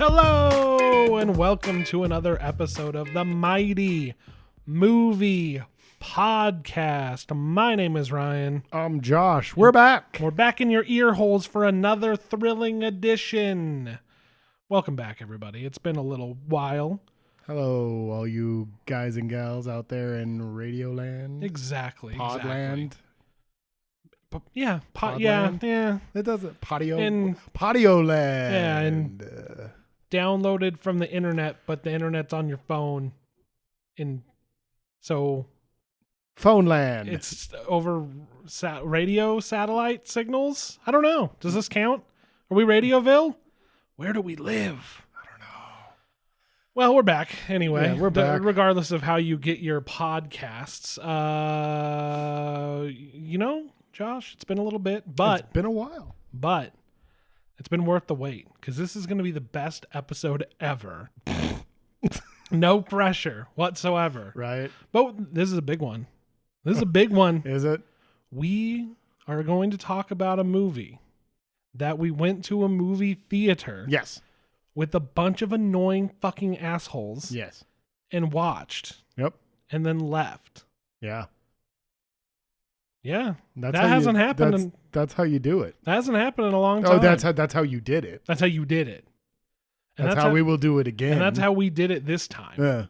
Hello and welcome to another episode of the Mighty Movie Podcast. My name is Ryan. I'm Josh. We're back. We're back in your ear holes for another thrilling edition. Welcome back, everybody. It's been a little while. Hello, all you guys and gals out there in Radio Land. Exactly. Podland. Yeah. Podland? Yeah. It doesn't. Patio Land. Yeah, and downloaded from the internet, but the internet's on your phone. And so Phone Land. it's over radio satellite signals. I don't know. Does this count? Are we Radioville? Where do we live? I don't know. Well, we're back anyway. Yeah, we're back. Regardless of how you get your podcasts. Josh, it's been a little bit, but It's been a while. But it's been worth the wait because this is going to be the best episode ever. No pressure whatsoever. Right? But this is a big one. This is a big one. Is it? We are going to talk about a movie that we went to a movie theater Yes. with a bunch of annoying fucking assholes Yes. and watched Yep. and then left. Yeah. Yeah. That's That how hasn't happened That's how you do it. That hasn't happened in a long time. Oh, that's how you did it. That's how you did it. And That's how we will do it again. And that's how we did it this time. Yeah.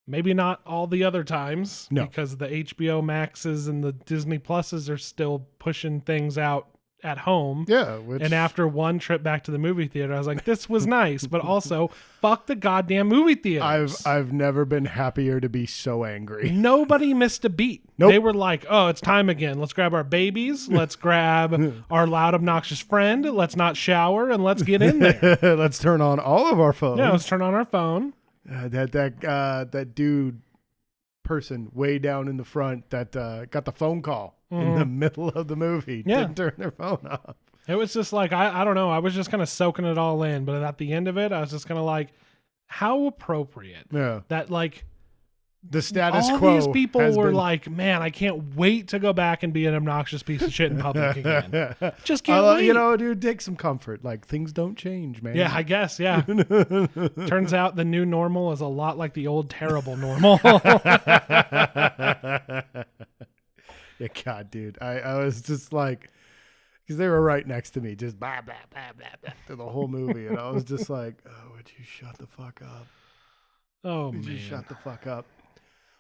Maybe not all the other times No. because the HBO Maxes and the Disney Pluses are still pushing things out at home. Yeah. And after one trip back to the movie theater, I was like, this was nice, but also fuck the goddamn movie theaters. I've never been happier to be so angry. Nobody missed a beat. Nope. They were like, oh, it's time again. Let's grab our babies. Let's grab our loud, obnoxious friend. Let's not shower and let's get in there. Let's turn on all of our phones. Yeah, let's turn on our phone. That dude person way down in the front that got the phone call in the middle of the movie didn't turn their phone off. It was just like, I don't know. I was just kind of soaking it all in. But at the end of it, I was just kind of like, how appropriate Yeah. that like The status all quo. these people has were been- like, man, I can't wait to go back and be an obnoxious piece of shit in public again. Just can't wait. You know, dude, take some comfort. Like, things don't change, man. Yeah, I guess. Yeah. Turns out the new normal is a lot like the old terrible normal. Yeah, God, dude. I was just like, because they were right next to me, just blah, blah, blah, blah, blah, through the whole movie. And I was just like, oh, would you shut the fuck up? Oh, Would man. you shut the fuck up?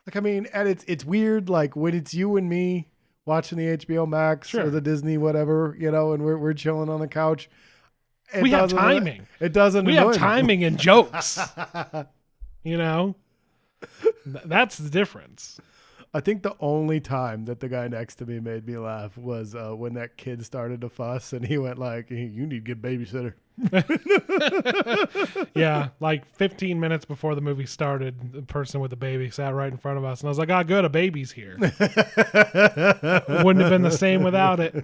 Like, I mean, and it's weird, like, when it's you and me watching the HBO Max or the Disney whatever, you know, and we're chilling on the couch. We have timing. It doesn't We annoy have me. timing and jokes. You know? That's the difference. I think the only time that the guy next to me made me laugh was when that kid started to fuss and he went like, hey, you need to get a babysitter. Yeah, like 15 minutes before the movie started, the person with the baby sat right in front of us. And I was like, good, a baby's here. Wouldn't have been the same without it.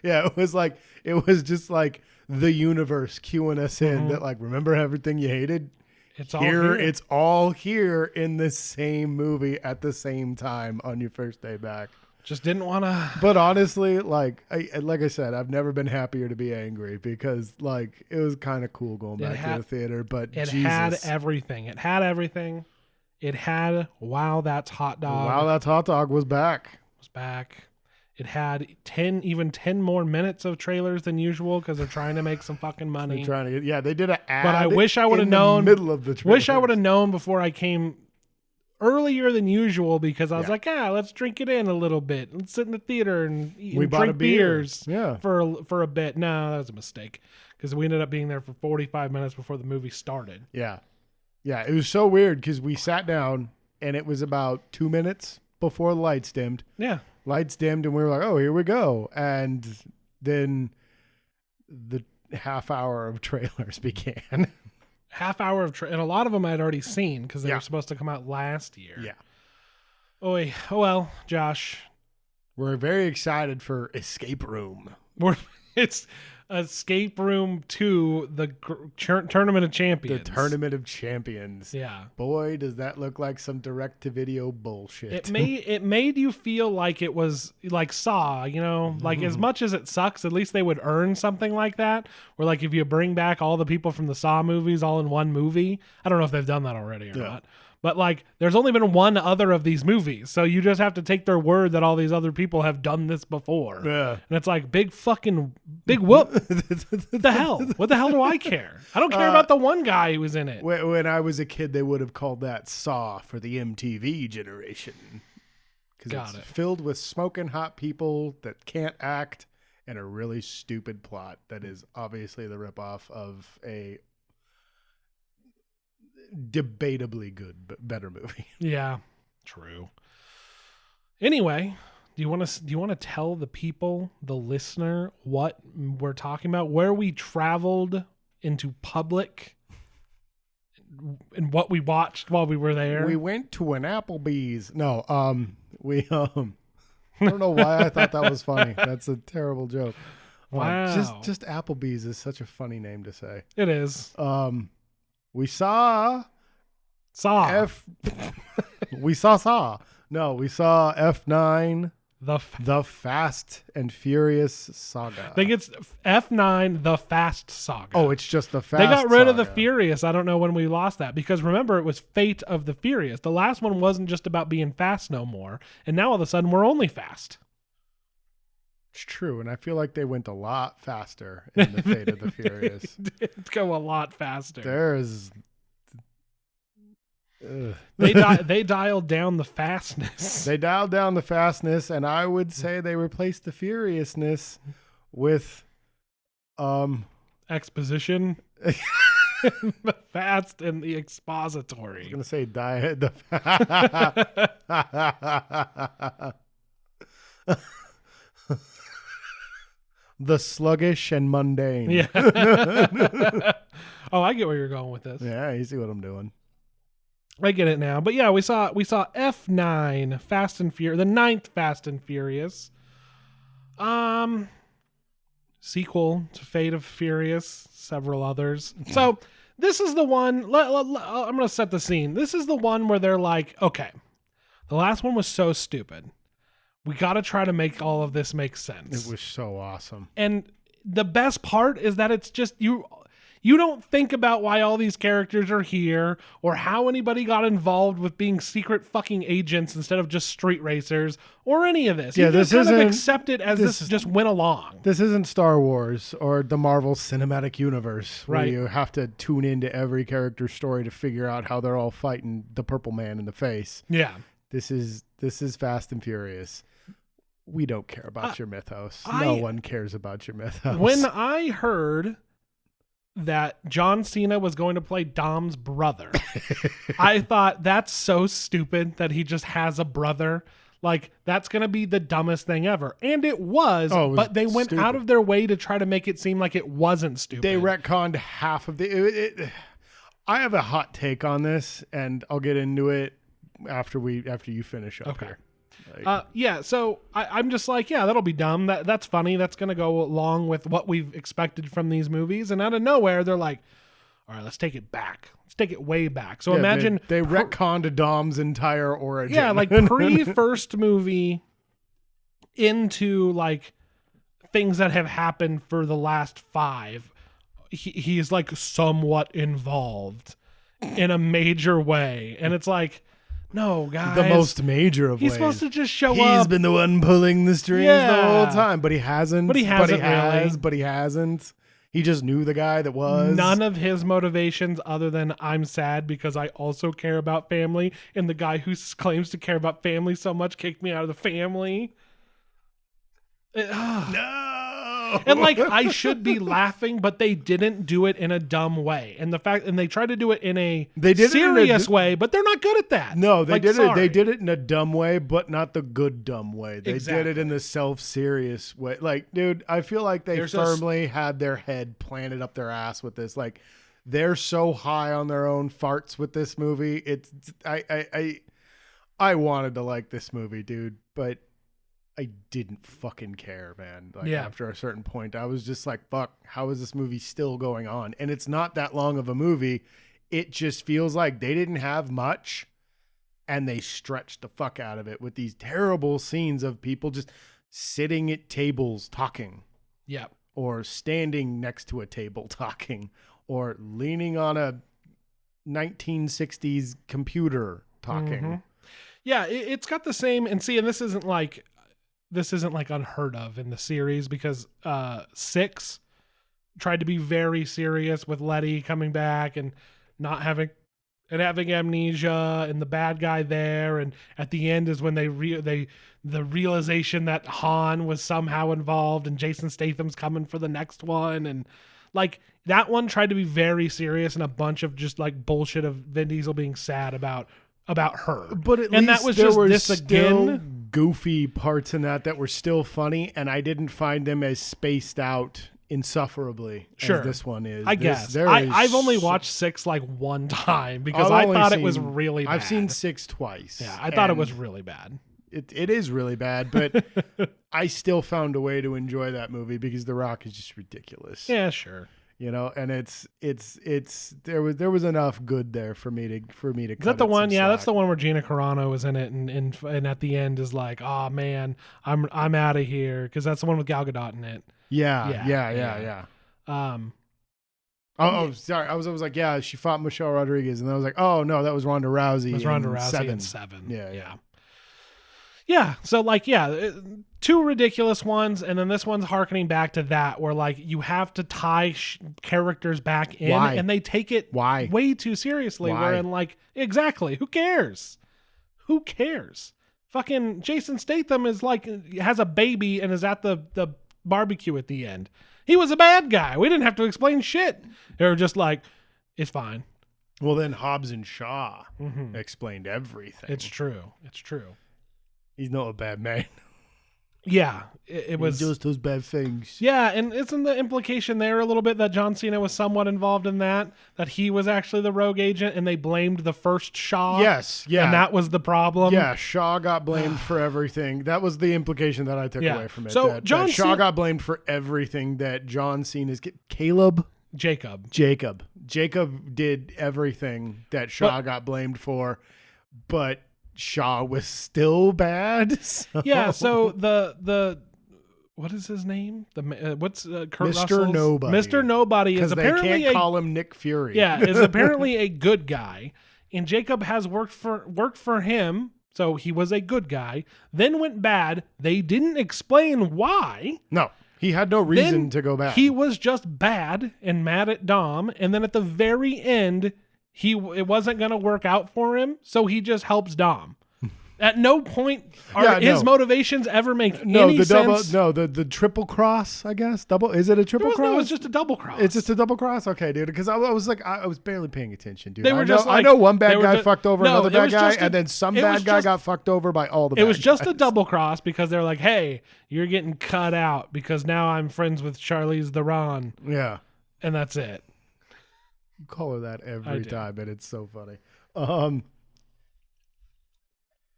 Yeah, it was just like the universe cueing us in that, like, remember everything you hated? It's all here. It's all here in the same movie at the same time on your first day back. Just didn't want to. But honestly, like I said, I've never been happier to be angry because, like, it was kind of cool going back to the theater. But it Jesus. had everything. It had everything. It had Wow, That's Hot Dog. Wow, That's Hot Dog was back. Was back. It had 10 more minutes of trailers than usual because they're trying to make some fucking money. They're trying to get, they did an ad. But I wish I would have known. Middle of the Wish I would have known before I came earlier than usual because I was like, let's drink it in a little bit. Let's sit in the theater and eat and drink beers for a bit. No, that was a mistake because we ended up being there for 45 minutes before the movie started. Yeah. Yeah, it was so weird because we sat down and it was about 2 minutes before the lights dimmed. Yeah. Lights dimmed and we were like, oh, here we go. And then the half hour of trailers began. Half hour of and a lot of them I'd already seen because they were supposed to come out last year. Yeah. Oh well, Josh. We're very excited for Escape Room. It's Escape Room 2, the Tournament of Champions. The Tournament of Champions. Yeah. Boy, does that look like some direct-to-video bullshit. It made you feel like it was like Saw, you know? Like, as much as it sucks, at least they would earn something like that. Where, like, if you bring back all the people from the Saw movies all in one movie, I don't know if they've done that already or not. But, like, there's only been one other of these movies. So you just have to take their word that all these other people have done this before. Yeah. And it's like, big whoop. What the hell? What the hell do I care? I don't care about the one guy who was in it. When I was a kid, they would have called that Saw for the MTV generation. Because it's filled with smoking hot people that can't act and a really stupid plot that is obviously the ripoff of a debatably good but better movie. Yeah, true. Anyway, do you want to tell the people, the listener, what we're talking about, where we traveled into public and what we watched while we were there? We went to an Applebee's. No, we I don't know why I thought that was funny. That's a terrible joke. Wow. Just Applebee's is such a funny name to say. It is. We saw Saw. We saw Saw. No, we saw F9, the Fast and Furious Saga. I think it's F9, the Fast Saga. Oh, it's just the Fast. They got rid of the Saga. Furious. I don't know when we lost that because remember it was Fate of the Furious. The last one wasn't just about being fast no more, and now all of a sudden we're only fast. It's true, and I feel like they went a lot faster in the Fate of the Furious. They did go a lot faster. There's. They dialed down the fastness. They dialed down the fastness, and I would say they replaced the furiousness with exposition. The fast and the expository. I was gonna say diet. The sluggish and mundane. Yeah. Oh, I get where you're going with this. Yeah, you see what I'm doing. I get it now. But yeah, we saw F9, Fast and Furious, the 9th Fast and Furious. Sequel to Fate of Furious, several others. So this is the one, I'm going to set the scene. This is the one where they're like, okay, the last one was so stupid. We got to try to make all of this make sense. It was so awesome. And the best part is that it's just you don't think about why all these characters are here or how anybody got involved with being secret fucking agents instead of just street racers or any of this. Yeah, you this just kind of isn't- accept it as this just went along. This isn't Star Wars or the Marvel Cinematic Universe, where Right. you have to tune into every character's story to figure out how they're all fighting the Purple Man in the face. Yeah. This is Fast and Furious. We don't care about your mythos. No one cares about your mythos. When I heard that John Cena was going to play Dom's brother, I thought that's so stupid that he just has a brother. Like, that's going to be the dumbest thing ever. And it was, but they went out of their way to try to make it seem like it wasn't stupid. They retconned half of the... I have a hot take on this, and I'll get into it after you finish up here. Yeah, so I'm just like, yeah, that'll be dumb. That's funny. That's going to go along with what we've expected from these movies. And out of nowhere, they're like, all right, let's take it back. Let's take it way back. So imagine... They retconned Dom's entire origin. Yeah, like pre-first movie into like things that have happened for the last 5. He's like somewhat involved in a major way. And it's like... No, guys. The most major of ways. He's supposed to just show up. He's been the one pulling the strings the whole time, but he hasn't. But he But he hasn't. He just knew the guy that was. None of his motivations other than I'm sad because I also care about family, and the guy who claims to care about family so much kicked me out of the family. No. And like I should be laughing, but they didn't do it in a dumb way. And they tried to do it in a serious way, but they're not good at that. No, they did it. They did it in a dumb way, but not the good dumb way. They did it in the self-serious way. Like, dude, I feel like they firmly had their head planted up their ass with this. Like, they're so high on their own farts with this movie. I wanted to like this movie, dude, but I didn't fucking care, man. Like after a certain point, I was just like, fuck, how is this movie still going on? And it's not that long of a movie. It just feels like they didn't have much and they stretched the fuck out of it with these terrible scenes of people just sitting at tables talking. Yeah. Or standing next to a table talking, or leaning on a 1960s computer talking. Mm-hmm. Yeah, it's got the same, and this isn't like unheard of in the series, because 6 tried to be very serious with Letty coming back and not having amnesia and the bad guy there, and at the end is when the realization that Han was somehow involved and Jason Statham's coming for the next one, and like that one tried to be very serious and a bunch of just like bullshit of Vin Diesel being sad about her. But at least that was there just were this again goofy parts in that were still funny, and I didn't find them as spaced out insufferably as this one is. I guess I've only watched 6 like one time because I thought it was really bad. I've seen 6 twice. Yeah, I thought it was really bad. It is really bad, but I still found a way to enjoy that movie because The Rock is just ridiculous. Yeah, sure. You know, and there was enough good there for me to Is that the one? Yeah, that's the one where Gina Carano was in it, and at the end is like, oh man, I'm out of here, because that's the one with Gal Gadot in it. Yeah. Sorry. I was like, yeah, she fought Michelle Rodriguez, and then I was like, oh no, that was Ronda Rousey. It was Ronda Rousey in 7. Yeah. So like, 2 ridiculous ones, and then this one's harkening back to that, where like you have to tie characters back in, and they take it way too seriously. Where in like, exactly, who cares? Fucking Jason Statham is like, has a baby and is at the barbecue at the end. He was a bad guy. We didn't have to explain shit. They were just like, it's fine. Well, then Hobbs and Shaw explained everything. It's true. He's not a bad man. Yeah, it was. He does those bad things. Yeah, and isn't the implication there a little bit that John Cena was somewhat involved in that he was actually the rogue agent, and they blamed the first Shaw? Yes, yeah. And that was the problem? Yeah, Shaw got blamed for everything. That was the implication that I took away from it. So that Shaw got blamed for everything that John Cena's... Jacob did everything that Shaw got blamed for, but... Shaw was still bad. So. Yeah, so the what is his name? What's Kurt Mr. Russell's? Nobody. Mr. Nobody is apparently they can't call him Nick Fury. Yeah, is apparently a good guy, and Jacob has worked for him, so he was a good guy. Then went bad. They didn't explain why. No, he had no reason to go bad. He was just bad and mad at Dom, and then at the very end, it wasn't going to work out for him, so he just helps Dom. At no point are his motivations ever make any sense. The triple cross, I guess. Is it a triple cross? No, it's just a double cross. It's just a double cross? Okay, dude. Because I was like, I was barely paying attention, dude. I know one bad guy fucked over another bad guy, and then some bad guy got fucked over by all the bad guys. It was just a double cross because they're like, hey, you're getting cut out because now I'm friends with Charlize Theron. Yeah. And that's it. You call her that every time, and it's so funny.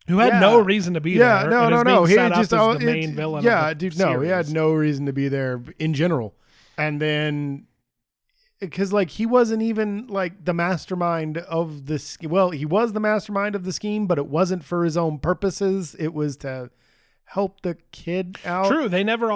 Who had no reason to be there. Yeah, no. He just the main villain. Yeah, dude, no, he had no reason to be there in general. And then, because like he wasn't even like the mastermind of the scheme. Well, he was the mastermind of the scheme, but it wasn't for his own purposes. It was to help the kid out. True. They never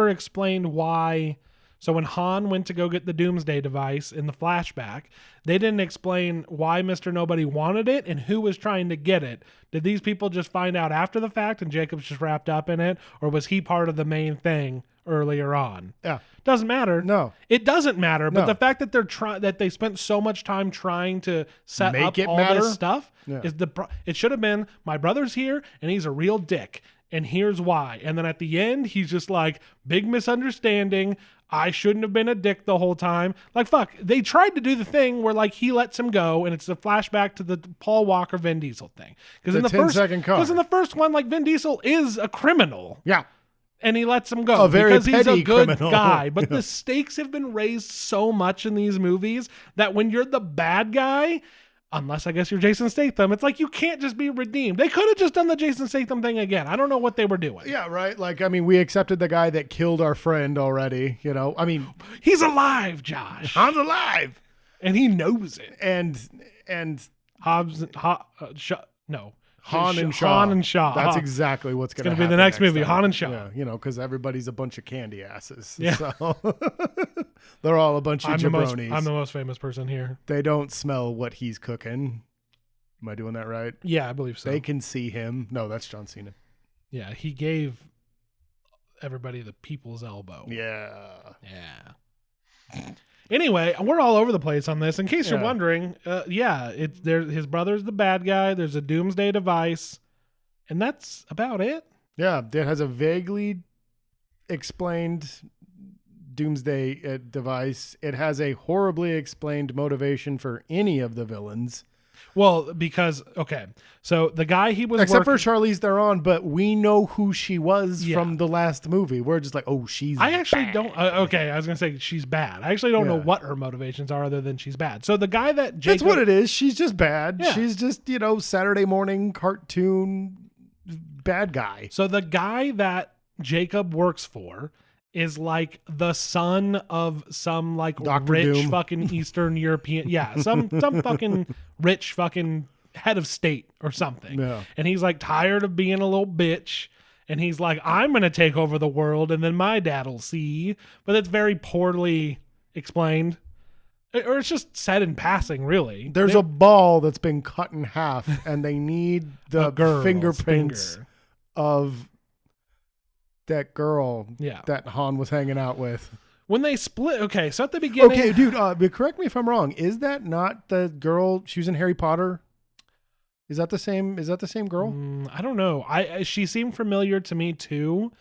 explained why. So when Han went to go get the Doomsday device in the flashback, they didn't explain why Mr. Nobody wanted it and who was trying to get it. Did these people just find out after the fact and Jacob's just wrapped up in it? Or was he part of the main thing earlier on? Yeah. Doesn't matter. No. It doesn't matter. But the fact that that they spent so much time trying to set up all this stuff is it should have been, my brother's here and he's a real dick. And here's why. And then at the end, he's just like, big misunderstanding. I shouldn't have been a dick the whole time. Like, fuck. They tried to do the thing where, like, he lets him go, and it's a flashback to the Paul Walker Vin Diesel thing. Because in the 10-second car. Because in the first one, like, Vin Diesel is a criminal. Yeah. And he lets him go because he's a good guy. But the stakes have been raised so much in these movies that when you're the bad guy, Unless I guess you're Jason Statham. It's like you can't just be redeemed. They could have just done the Jason Statham thing again. I don't know what they were doing. Yeah, right. Like, I mean, we accepted the guy that killed our friend already, you know. I mean, he's alive, Josh. Han's alive. And he knows it. And Hobbs no. Han and Shaw. Han and Shaw. That's exactly what's going to be the next movie, time. Han and Shaw. Yeah, you know, because everybody's a bunch of candy asses. Yeah. So they're all a bunch of jabronis. I'm the most famous person here. They don't smell what he's cooking. Am I doing that right? Yeah, I believe so. They can see him. No, that's John Cena. Yeah, he gave everybody the people's elbow. Yeah. Anyway, we're all over the place on this. In case you're wondering, his brother's the bad guy. There's a doomsday device, and that's about it. Yeah, it has a vaguely explained doomsday device. It has a horribly explained motivation for any of the villains. Well, because, so the guy he was Except for Charlize Theron, but we know who she was from the last movie. We're just like, oh, she's I actually bad. don't, I was going to say she's bad. I actually don't know what her motivations are other than she's bad. So the guy that Jacob... That's what it is. She's just bad. Yeah. She's just, Saturday morning cartoon bad guy. So the guy that Jacob works for is like the son of some like Dr. rich Doom. fucking Eastern European. Yeah. Some fucking rich fucking head of state or something. Yeah. And he's like tired of being a little bitch. And he's like, I'm going to take over the world and then my dad'll see. But it's very poorly explained. Or it's just said in passing, really. There's a ball that's been cut in half and they need the fingerprints of that girl that Han was hanging out with. When they split, so at the beginning... Okay, dude, but correct me if I'm wrong. Is that not the girl, she was in Harry Potter? Is that the same girl? I don't know. She seemed familiar to me too,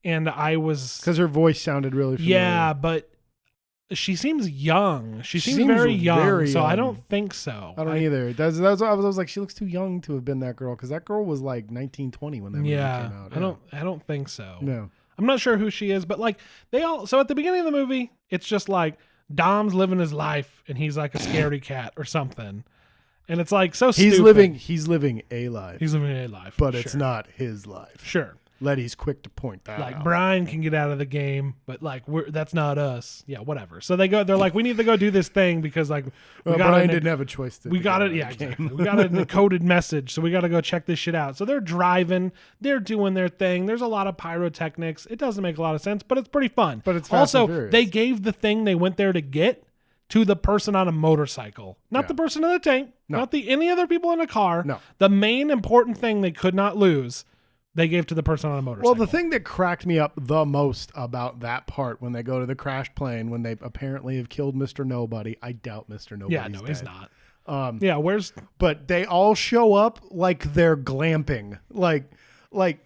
and I was... Because her voice sounded really familiar. Yeah, but she seems young. She seems very young, so I don't think so. I don't either. That's what I was like, she looks too young to have been that girl, because that girl was like 1920 when that movie came out. Yeah. I don't think so. No. I'm not sure who she is, but like so at the beginning of the movie, it's just like Dom's living his life and he's like a scaredy cat or something. And it's like so stupid. He's living a life. He's living a life. But it's not his life. Sure. Letty's quick to point that like out. Brian can get out of the game, but like that's not us. Yeah, whatever. So they're like, we need to go do this thing because like Brian didn't have a choice to. We got it. Yeah, exactly. We got an encoded message, so we got to go check this shit out. So they're driving, they're doing their thing. There's a lot of pyrotechnics. It doesn't make a lot of sense, but it's pretty fun. But it's fast and furious. They gave the thing they went there to get to the person on a motorcycle, not the person in the tank, not any other people in a car. No, the main important thing they could not lose. They gave to the person on a motorcycle. Well, the thing that cracked me up the most about that part when they go to the crashed plane, when they apparently have killed Mr. Nobody. I doubt Mr. Nobody's dead. He's not. Where's? But they all show up like they're glamping. Like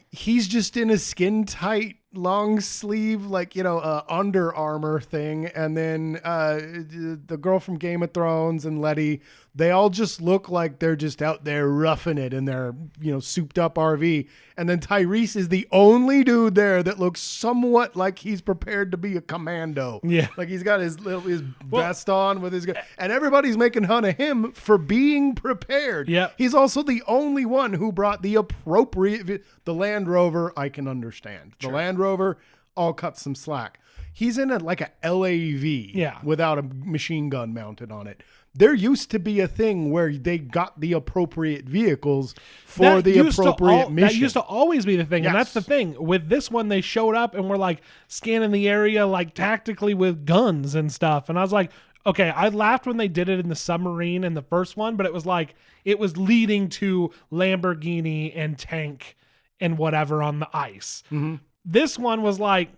he's just in a skin tight long sleeve, Under Armour thing. And then the girl from Game of Thrones and Letty, they all just look like they're just out there roughing it in their, souped up RV. And then Tyrese is the only dude there that looks somewhat like he's prepared to be a commando. Yeah. Like he's got his vest on with his gun. And everybody's making fun of him for being prepared. Yeah. He's also the only one who brought the appropriate, the Land Rover, I can understand. The Land Rover, I'll cut some slack. He's in a LAV without a machine gun mounted on it. There used to be a thing where they got the appropriate vehicles for the appropriate mission. That used to always be the thing. Yes. And that's the thing. With this one, they showed up and were like scanning the area like tactically with guns and stuff. And I was like, okay, I laughed when they did it in the submarine in the first one, but it was like it was leading to Lamborghini and tank and whatever on the ice. Mm-hmm. This one was like,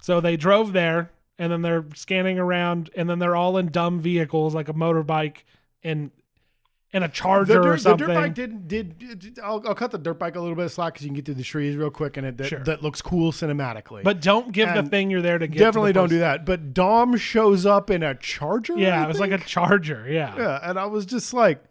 so they drove there and then they're scanning around and then they're all in dumb vehicles like a motorbike and a Charger or something. The dirt bike I'll cut the dirt bike a little bit of slack because you can get through the trees real quick and that looks cool cinematically. But don't give the thing you're there to get. Definitely don't do that. But Dom shows up in a Charger. Yeah, it was like a Charger. Yeah. Yeah, and I was just like,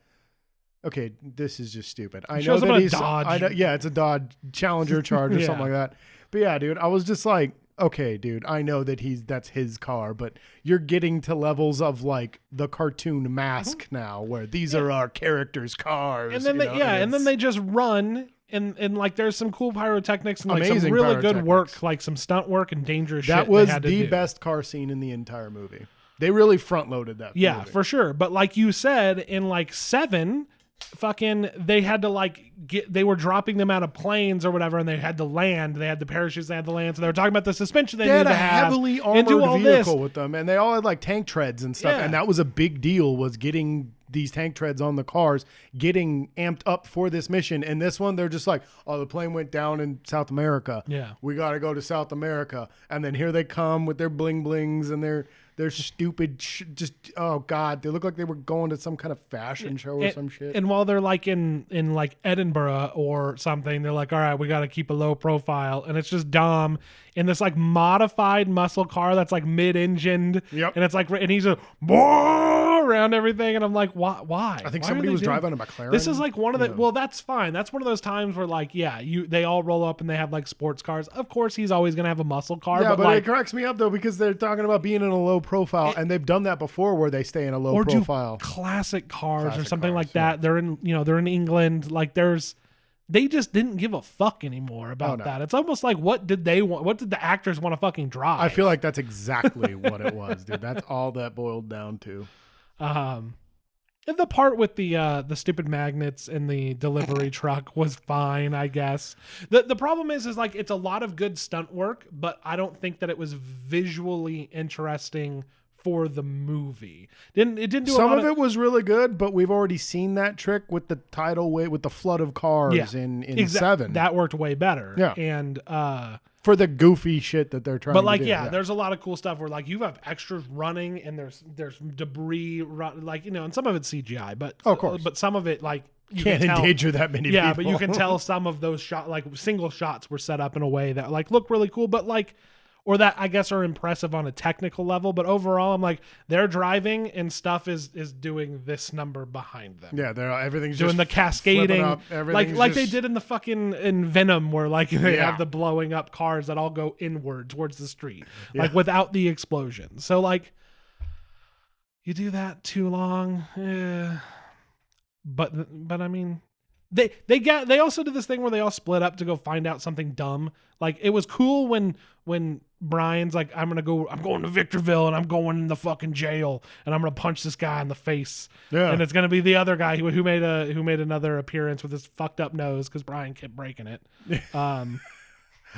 okay, this is just stupid. I know that he's Dodge. It's a Dodge Challenger Charger, something like that. But yeah, dude, I was just like, okay, dude, I know that that's his car, but you're getting to levels of like the cartoon Mask now, where these are our characters' cars. And then and then they just run. And like there's some cool pyrotechnics and like some really good work, like some stunt work and dangerous shit. That was the best car scene in the entire movie. They really front loaded that. Yeah, movie. For sure. But like you said, in like 7, fucking they had to they were dropping them out of planes or whatever, and they had to land. They had the parachutes, they had to land. So they were talking about the suspension they needed to have. Heavily armored vehicle with them, and they all had like tank treads and stuff. Yeah. And that was a big deal, was getting these tank treads on the cars, getting amped up for this mission. And this one, they're just like, oh, the plane went down in South America. Yeah, we got to go to South America. And then here they come with their bling blings and their stupid, just, oh God, they look like they were going to some kind of fashion show or some shit. And while they're like in like Edinburgh or something, they're like, all right, we got to keep a low profile. And it's just Dom in this like modified muscle car that's like mid-engined. Yep. And it's like, and he's just around everything. And I'm like, why? I think somebody was driving a McLaren. This is like one of the, well, that's fine. That's one of those times where like, yeah, they all roll up and they have like sports cars. Of course, he's always going to have a muscle car. Yeah, but like, it cracks me up though, because they're talking about being in a low profile, and they've done that before where they stay in a low profile. Classic cars or something like that. They're in England. Like they just didn't give a fuck anymore about that. It's almost like, what did they want? What did the actors want to fucking drive? I feel like that's exactly what it was, dude. That's all that boiled down to. And the part with the stupid magnets in the delivery truck was fine, I guess. The problem is like it's a lot of good stunt work, but I don't think that it was visually interesting for the movie. It didn't do some of it was really good, but we've already seen that trick with the tidal wave, with the flood of cars in 7. That worked way better. Yeah. And for the goofy shit that they're trying to do. But like, there's a lot of cool stuff where like you have extras running and there's debris like, and some of it's CGI, but of course, but some of it like you can't endanger that many people. Yeah, but you can tell some of those like single shots were set up in a way that like look really cool, but like, or that I guess are impressive on a technical level, but overall I'm like, they're driving and stuff is doing this number behind them. Yeah, everything's doing just the cascading up, like they did in the fucking in Venom, where like they have the blowing up cars that all go inward towards the street, like without the explosion. So like you do that too long, but I mean, they also did this thing where they all split up to go find out something dumb. Like it was cool when Brian's like, I'm going to Victorville and I'm going in the fucking jail and I'm gonna punch this guy in the face. Yeah. And it's gonna be the other guy who made another appearance with his fucked up nose because Brian kept breaking it.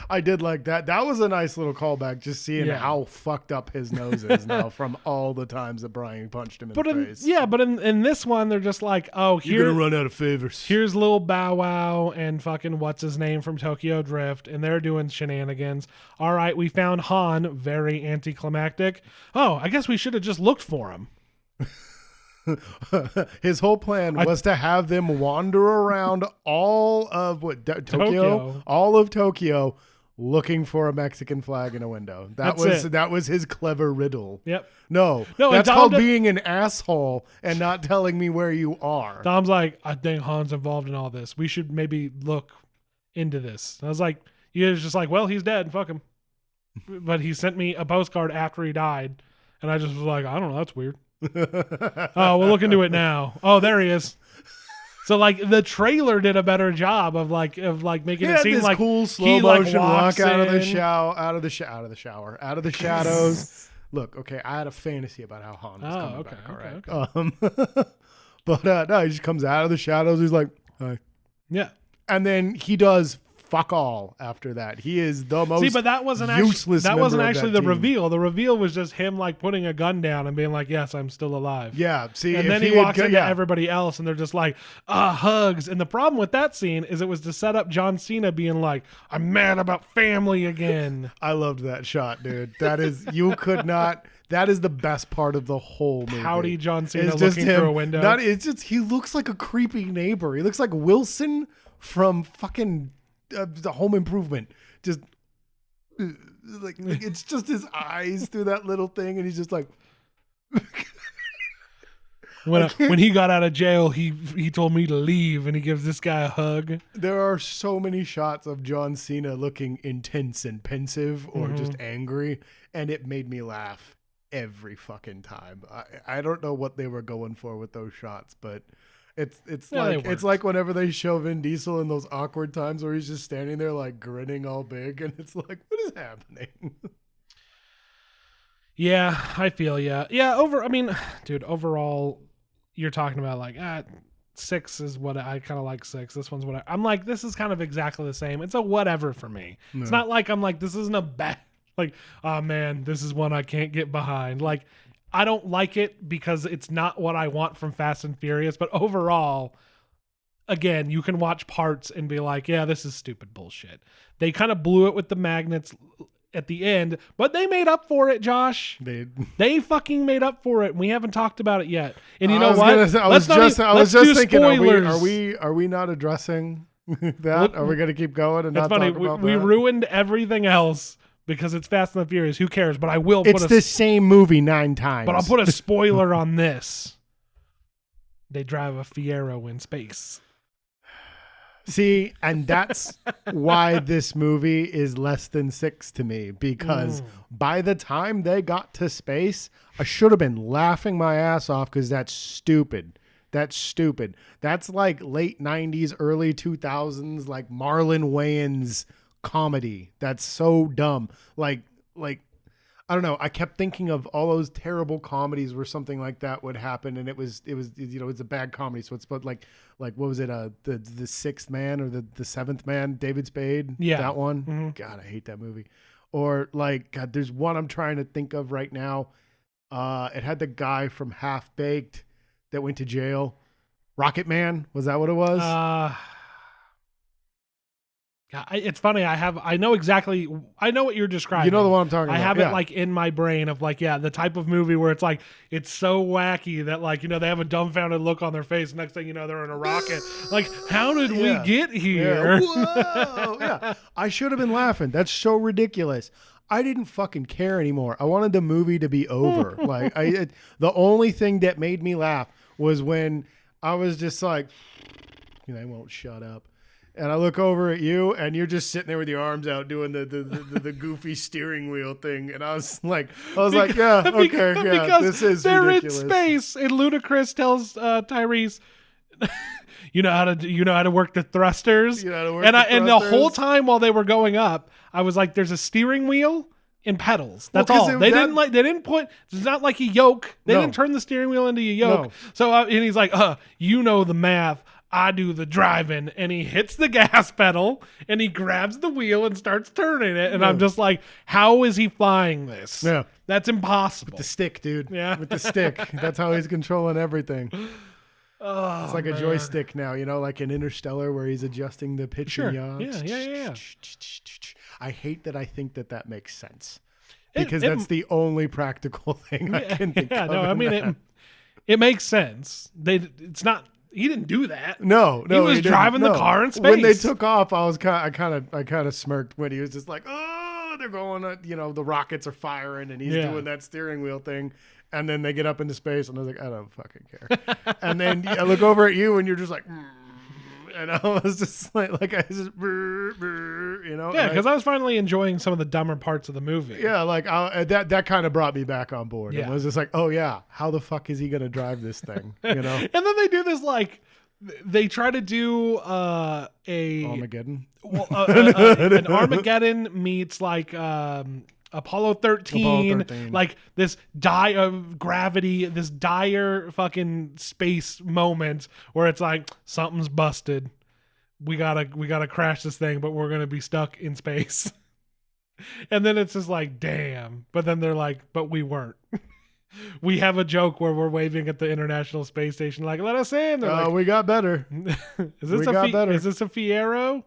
I did like that. That was a nice little callback, just seeing how fucked up his nose is now from all the times that Brian punched him in the face. Yeah, but in this one, they're just like, oh, you're going to run out of favors. Here's Lil Bow Wow and fucking what's his name from Tokyo Drift, and they're doing shenanigans. All right, we found Han, very anticlimactic. Oh, I guess we should have just looked for him. His whole plan was to have them wander around all of Tokyo, all of Tokyo, looking for a Mexican flag in a window. That was his clever riddle. Yep. No, that's called being an asshole and not telling me where you are. Dom's like, I think Han's involved in all this. We should maybe look into this. And I was like, you guys just like, well, he's dead. Fuck him. But he sent me a postcard after he died, and I just was like, I don't know. That's weird. Oh, we'll look into it now. Oh, there he is. So like the trailer did a better job of making it seem this like cool slow motion walk out of the shower, out of the shadows. Look, okay, I had a fantasy about how Han was coming back. All right. Okay. But no, he just comes out of the shadows. He's like, hi. Yeah, and then he does fuck all after that. He is the most but that wasn't useless. That wasn't actually the reveal. The reveal was just him like putting a gun down and being like, "Yes, I'm still alive." Yeah. See, and then he walks into everybody else, and they're just like, hugs. And the problem with that scene is it was to set up John Cena being like, "I'm mad about family again." I loved that shot, dude. That is That is the best part of the whole movie. Howdy, John Cena looking through a window. He looks like a creepy neighbor. He looks like Wilson from fucking the Home Improvement. Just like it's just his eyes through that little thing, and he's just like when he got out of jail, he told me to leave, and he gives this guy a hug. There are so many shots of John Cena looking intense and pensive or just angry, and it made me laugh every fucking time. I don't know what they were going for with those shots, but it's like whenever they show Vin Diesel in those awkward times where he's just standing there like grinning all big, and it's like, what is happening? Yeah, I feel yeah. Dude, overall, you're talking about like 6 is what I kind of like 6. This one's what I'm like. This is kind of exactly the same. It's a whatever for me. No. It's not like I'm like this isn't a bad like oh man, this is one I can't get behind. Like I don't like it because it's not what I want from Fast and Furious. But overall, again, you can watch parts and be like, yeah, this is stupid bullshit. They kind of blew it with the magnets at the end, but they made up for it, Josh. They fucking made up for it, and we haven't talked about it yet. And you know what? I was just thinking, are we not addressing that? Are we going to keep going and not talk about we ruined everything else because it's Fast and the Furious. Who cares? But I will. It's the same movie 9 times. But I'll put a spoiler on this. They drive a Fiero in space. See, and that's why this movie is less than 6 to me, because by the time they got to space, I should have been laughing my ass off because that's stupid. That's stupid. That's like late 90s, early 2000s, like Marlon Wayans comedy. That's so dumb. Like I don't know. I kept thinking of all those terrible comedies where something like that would happen, and it was it's a bad comedy. So it's but like what was it? The Sixth Man or the Seventh Man? David Spade. Yeah, that one. Mm-hmm. God, I hate that movie. Or like God, there's one I'm trying to think of right now. It had the guy from Half Baked that went to jail. Rocket Man, was that what it was? It's funny. I know what you're describing. You know the one I'm talking about. I have it like in my brain of like, the type of movie where it's like, it's so wacky that like, they have a dumbfounded look on their face. Next thing you know, they're in a rocket. Like, how did we get here? Whoa. Yeah. I should have been laughing. That's so ridiculous. I didn't fucking care anymore. I wanted the movie to be over. Like the only thing that made me laugh was when I was just like, I won't shut up. And I look over at you, and you're just sitting there with your arms out doing the goofy steering wheel thing. And I was like, yeah, okay, yeah, this is they're ridiculous. In space, and Ludacris tells Tyrese, you know how to work the thrusters. You know how to work and the whole time while they were going up, I was like, there's a steering wheel and pedals. That's all. They didn't put. It's not like a yoke. They didn't turn the steering wheel into a yoke. No. So and he's like, you know the math. I do the driving, and he hits the gas pedal, and he grabs the wheel and starts turning it, and I'm just like, how is he flying this? Yeah. That's impossible. With the stick, dude. Yeah. With the stick. That's how he's controlling everything. Oh, it's like a joystick now, like in Interstellar where he's adjusting the pitch and yaw. Yeah. I hate that I think that makes sense. Because that's the only practical thing I can think of. No, I mean, it makes sense. It's not... He didn't do that. No, he was driving the car in space. When they took off, I kind of smirked when he was just like, "Oh, they're going, the rockets are firing, and he's doing that steering wheel thing." And then they get up into space, and I was like, "I don't fucking care." And then I look over at you, and you're just like, and I was just like I just, Yeah, because I was finally enjoying some of the dumber parts of the movie. Yeah, like that kind of brought me back on board. Yeah. It was just like, oh yeah, how the fuck is he gonna drive this thing? And then they do this like, they try to do Armageddon. An Armageddon meets like Apollo 13, like this gravity, this dire fucking space moment where it's like something's busted. We gotta crash this thing, but we're gonna be stuck in space. And then it's just like, damn. But then they're like, but we weren't. We have a joke where we're waving at the International Space Station, like, let us in. They're like, we got better. Is this a Fiero?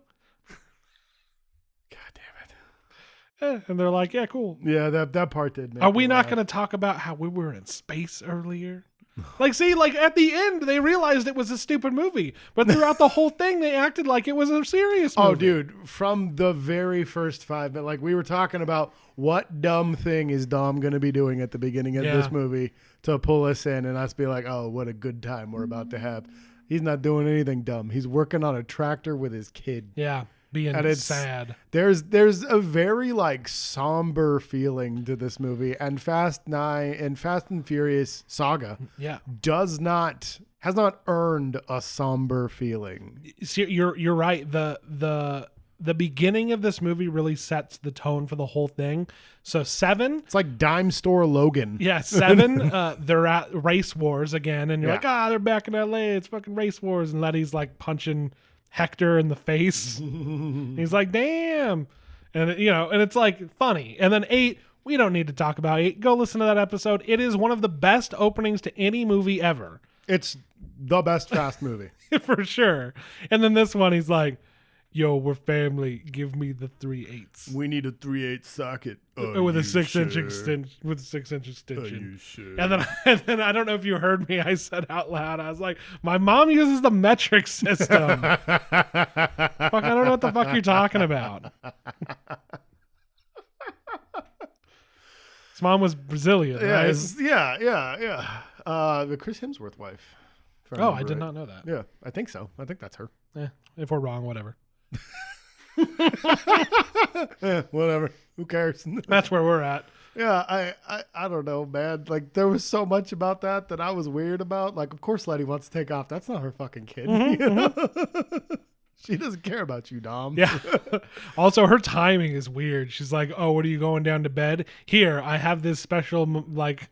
And they're like, yeah, cool. Yeah, that part did. Are we not going to talk about how we were in space earlier? Like, see, like at the end, they realized it was a stupid movie, but throughout the whole thing, they acted like it was a serious movie. Oh, dude, from the very first 5 minutes, like we were talking about what dumb thing is Dom going to be doing at the beginning of this movie to pull us in and us be like, oh, what a good time we're about to have. He's not doing anything dumb. He's working on a tractor with his kid. Yeah. Being sad. There's a very like somber feeling to this movie, and Fast and Furious Saga has not earned a somber feeling. See, you're right. The beginning of this movie really sets the tone for the whole thing. So 7, it's like Dime Store Logan. Yeah, 7. They're at Race Wars again, and you're like, they're back in LA. It's fucking Race Wars, and Letty's like punching Hector in the face. He's like, damn. And and it's like funny. And then 8, we don't need to talk about 8. Go listen to that episode. It is one of the best openings to any movie ever. It's the best Fast movie. For sure. And then this one, he's like, yo, we're family. Give me the 3/8. We need a 3/8 socket. With a 6-inch extension. With a 6-inch extension. Are you sure? And then I don't know if you heard me. I said out loud, I was like, my mom uses the metric system. Fuck, I don't know what the fuck you're talking about. His mom was Brazilian, right? Yeah. The Chris Hemsworth wife. Oh, I did not know that. Yeah, I think so. I think that's her. If we're wrong, whatever. Whatever. Who cares? That's where we're at. Yeah, I don't know, man. Like, there was so much about that I was weird about. Like, of course Letty wants to take off. That's not her fucking kid. She doesn't care about you, Dom. Yeah. Also, her timing is weird. She's like, oh, what are you going down to bed? Here, I have this special, like...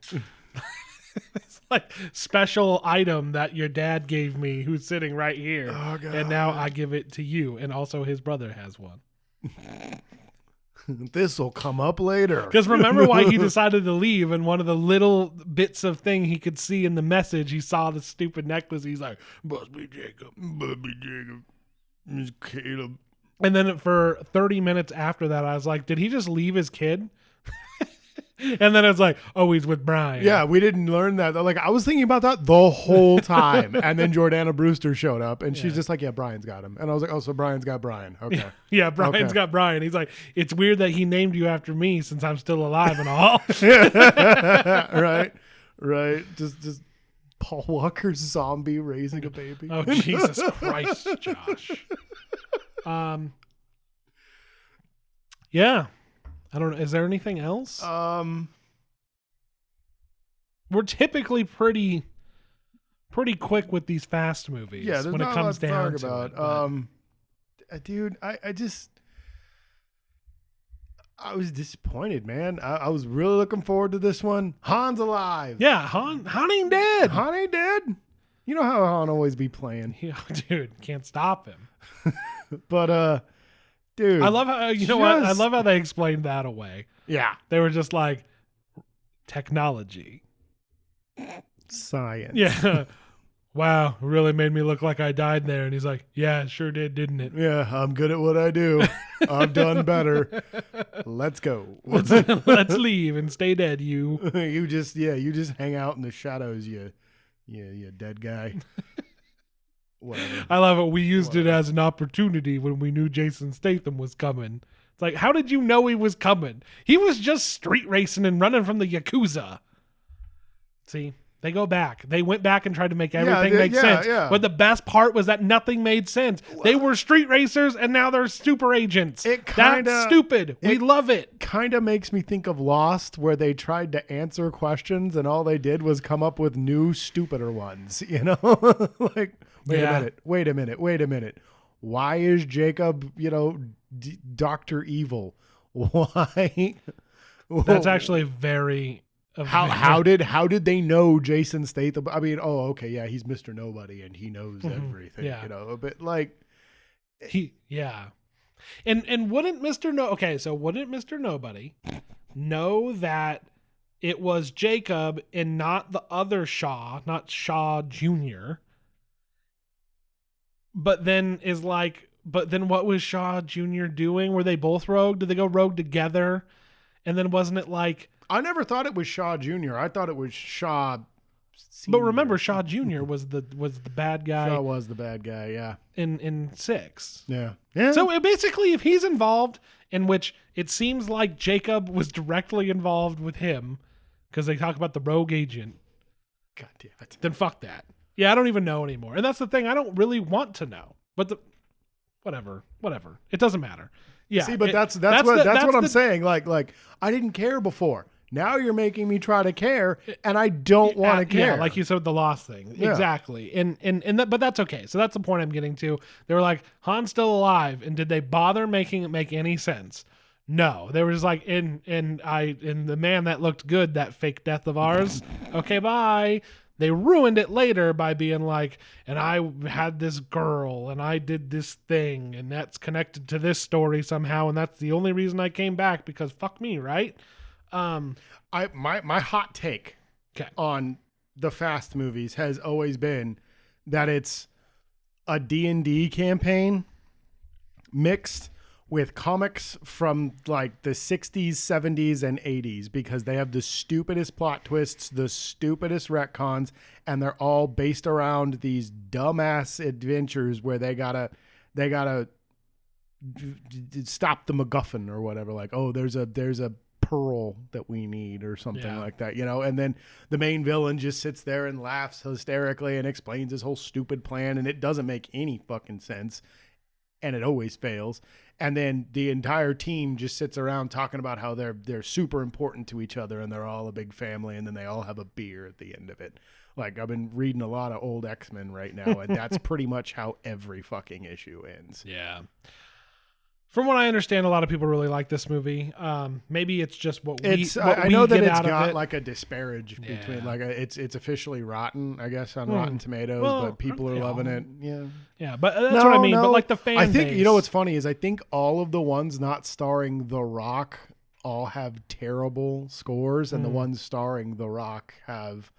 special item that your dad gave me who's sitting right here. Oh, God. And now I give it to you. And also his brother has one. This will come up later. Because remember why he decided to leave, and one of the little bits of thing he could see in the message, he saw the stupid necklace. He's like, must be Jacob. It's Caleb. And then for 30 minutes after that, I was like, did he just leave his kid? And then it's like, oh, he's with Brian. Yeah, we didn't learn that. Like, I was thinking about that the whole time. And then Jordana Brewster showed up, and she's just like, yeah, Brian's got him. And I was like, oh, so Brian's got Brian. Okay. Yeah, Brian's got Brian. He's like, it's weird that he named you after me since I'm still alive and all. Right. Just Paul Walker's zombie raising a baby. Oh, Jesus Christ, Josh. Yeah. I don't know. Is there anything else? We're typically pretty quick with these fast movies. Yeah, when it comes down to it. Dude, I was disappointed, man. I was really looking forward to this one. Han's alive. Yeah, Han ain't dead. Han ain't dead. You know how Han always be playing. Yeah, dude, can't stop him. But dude, I love how what? I love how they explained that away. Yeah, they were just like technology, science. Yeah. Wow, really made me look like I died there. And he's like, yeah, it sure did, didn't it? Yeah, I'm good at what I do. I've done better. Let's go. Let's leave and stay dead, you. You just hang out in the shadows, you dead guy. Whatever. I love it. We used it as an opportunity when we knew Jason Statham was coming. It's like, how did you know he was coming? He was just street racing and running from the Yakuza. See? They go back. They went back and tried to make everything make sense. Yeah. But the best part was that nothing made sense. They were street racers, and now they're super agents. That's stupid. We love it. Kind of makes me think of Lost, where they tried to answer questions, and all they did was come up with new, stupider ones. You know, like wait a minute. Why is Jacob, Dr. Evil? Why? That's actually very. How did they know Jason Statham? I mean, he's Mr. Nobody and he knows everything, but like And wouldn't Mr. Nobody know that it was Jacob and not the other Shaw, not Shaw Jr. But then what was Shaw Jr. doing? Were they both rogue? Did they go rogue together? And then wasn't it like, I never thought it was Shaw Jr. I thought it was Shaw But remember, Shaw Jr. was the bad guy. Shaw was the bad guy, yeah. In 6. Yeah. So basically, if he's involved, in which it seems like Jacob was directly involved with him, because they talk about the rogue agent. God damn it. Then fuck that. Yeah, I don't even know anymore. And that's the thing. I don't really want to know. But whatever. It doesn't matter. Yeah. See, but that's what I'm saying. Like I didn't care before. Now you're making me try to care, and I don't want to care. Yeah, like you said with the Lost thing. Yeah. Exactly. But that's okay. So that's the point I'm getting to. They were like, Han's still alive, and did they bother making it make any sense? No. They were just like, in the man that looked good, that fake death of ours. Okay, bye. They ruined it later by being like, and I had this girl, and I did this thing, and that's connected to this story somehow, and that's the only reason I came back, because fuck me, right? My hot take on the Fast movies has always been that it's a D&D campaign mixed with comics from like the 60s, 70s, and 80s, because they have the stupidest plot twists, the stupidest retcons, and they're all based around these dumbass adventures where they gotta stop the MacGuffin or whatever. Like, oh, there's a pearl that we need or something like that, and then the main villain just sits there and laughs hysterically and explains his whole stupid plan, and it doesn't make any fucking sense, and it always fails. And then the entire team just sits around talking about how they're super important to each other and they're all a big family, and then they all have a beer at the end of it. Like, I've been reading a lot of old X-Men right now, and that's pretty much how every fucking issue ends. Yeah. From what I understand, a lot of people really like this movie. Maybe it's just I know that it's got like a disparage between, like, it's officially rotten, I guess, on Rotten Tomatoes, but people are loving it. Yeah, but that's what I mean. But like the fan I think base. You know what's funny is I think all of the ones not starring The Rock all have terrible scores, and the ones starring The Rock have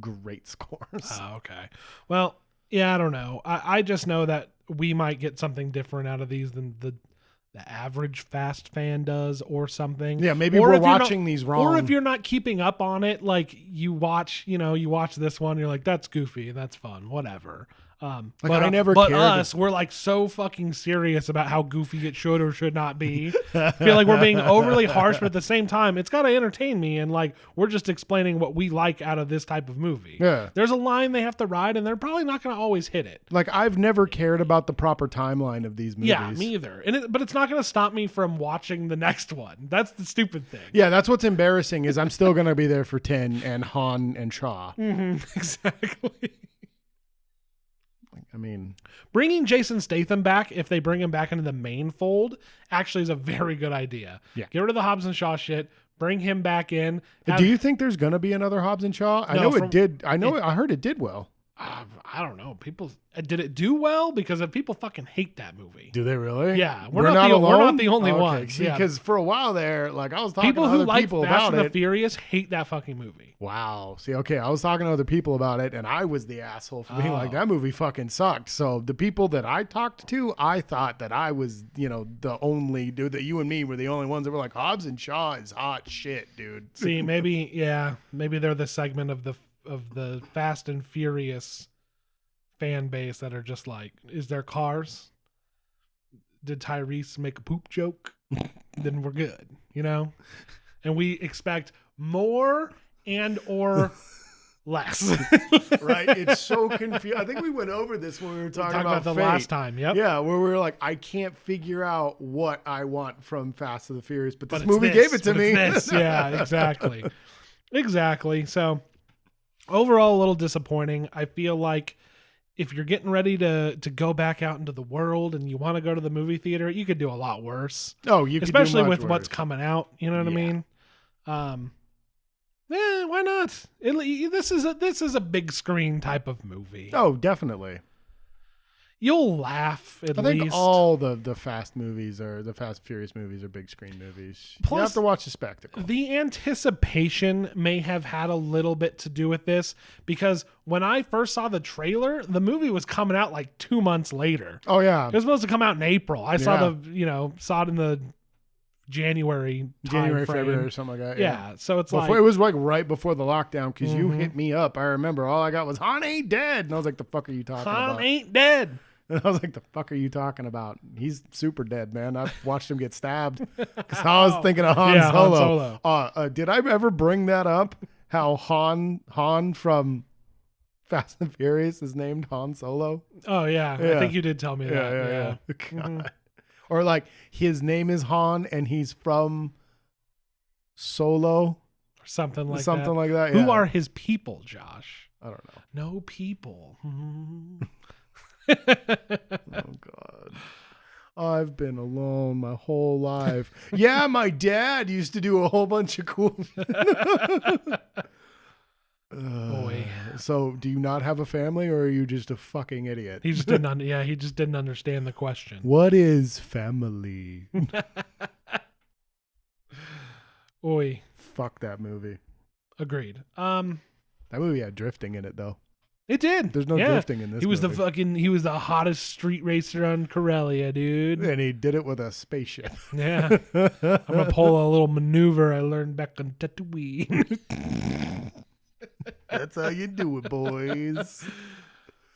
great scores. Oh, okay. Well, yeah, I don't know. I just know that we might get something different out of these than the average Fast fan does, or something. Yeah, maybe we're watching these wrong. Or if you're not keeping up on it, like you watch this one, you're like, that's goofy and that's fun, whatever. I never cared. Us, we're like so fucking serious about how goofy it should or should not be. I feel like we're being overly harsh, but at the same time, it's got to entertain me, and like we're just explaining what we like out of this type of movie. Yeah, there's a line they have to ride, and they're probably not going to always hit it. Like, I've never cared about the proper timeline of these movies. Yeah, me either. But it's not going to stop me from watching the next one. That's the stupid thing. Yeah, that's what's embarrassing is I'm still going to be there for 10 and Han and Shaw. Exactly. I mean, bringing Jason Statham back, if they bring him back into the main fold, actually is a very good idea. Yeah. Get rid of the Hobbs and Shaw shit. Bring him back in. Do you think there's going to be another Hobbs and Shaw? I heard it did well. I don't know. Did it do well? Because if people fucking hate that movie. Do they really? Yeah, we're not the only ones. Because for a while there, like, I was talking people to who other like people Fast about and it. the Furious hate that fucking movie. Wow. See, okay, I was talking to other people about it, and I was the asshole for being like, that movie fucking sucked. So the people that I talked to, I thought that I was, the only dude, that you and me were the only ones that were like, Hobbs and Shaw is hot shit, dude. See, maybe they're the segment of the Fast and Furious fan base that are just like, is there cars? Did Tyrese make a poop joke? Then we're good, and we expect more and or less. Right? It's so confusing. I think we went over this when we were talking about the Fate. last time. Yep. Yeah, where we were like, I can't figure out what I want from Fast and the Furious, but this movie gave it to me. Yeah, exactly. So overall, a little disappointing. I feel like if you're getting ready to go back out into the world and you want to go to the movie theater, you could do a lot worse. Oh, you could especially do much with worse. What's coming out. You know what I mean? Why not? This is a big screen type of movie. Oh, definitely. You'll laugh at least. I think all the Fast movies or the Fast and Furious movies are big screen movies. Plus, you have to watch the spectacle. The anticipation may have had a little bit to do with this, because when I first saw the trailer, the movie was coming out like 2 months later. Oh yeah, it was supposed to come out in April. I saw saw it in the January, February or something like that. Yeah. So it's it was like right before the lockdown because you hit me up. I remember all I got was Han ain't dead. And I was like, the fuck are you talking about? Han ain't dead. And I was like, the fuck are you talking about? He's super dead, man. I've watched him get stabbed. Because I was thinking of Han Solo. Han Solo. Did I ever bring that up? How Han from Fast and Furious is named Han Solo? Oh, yeah. I think you did tell me that. Yeah. God. Or like his name is Han and he's from Solo. Or something like that. Who are his people, Josh? I don't know. No people. Oh, God. I've been alone my whole life. Yeah, my dad used to do a whole bunch of cool Boy. So do you not have a family or are you just a fucking idiot? He just didn't understand the question. What is family? Oi. Fuck that movie. Agreed. That movie had drifting in it though. It did. There's no drifting in this movie. He was the hottest street racer on Corellia, dude. And he did it with a spaceship. Yeah. I'm gonna pull a little maneuver I learned back on Tatooine. That's how you do it, boys.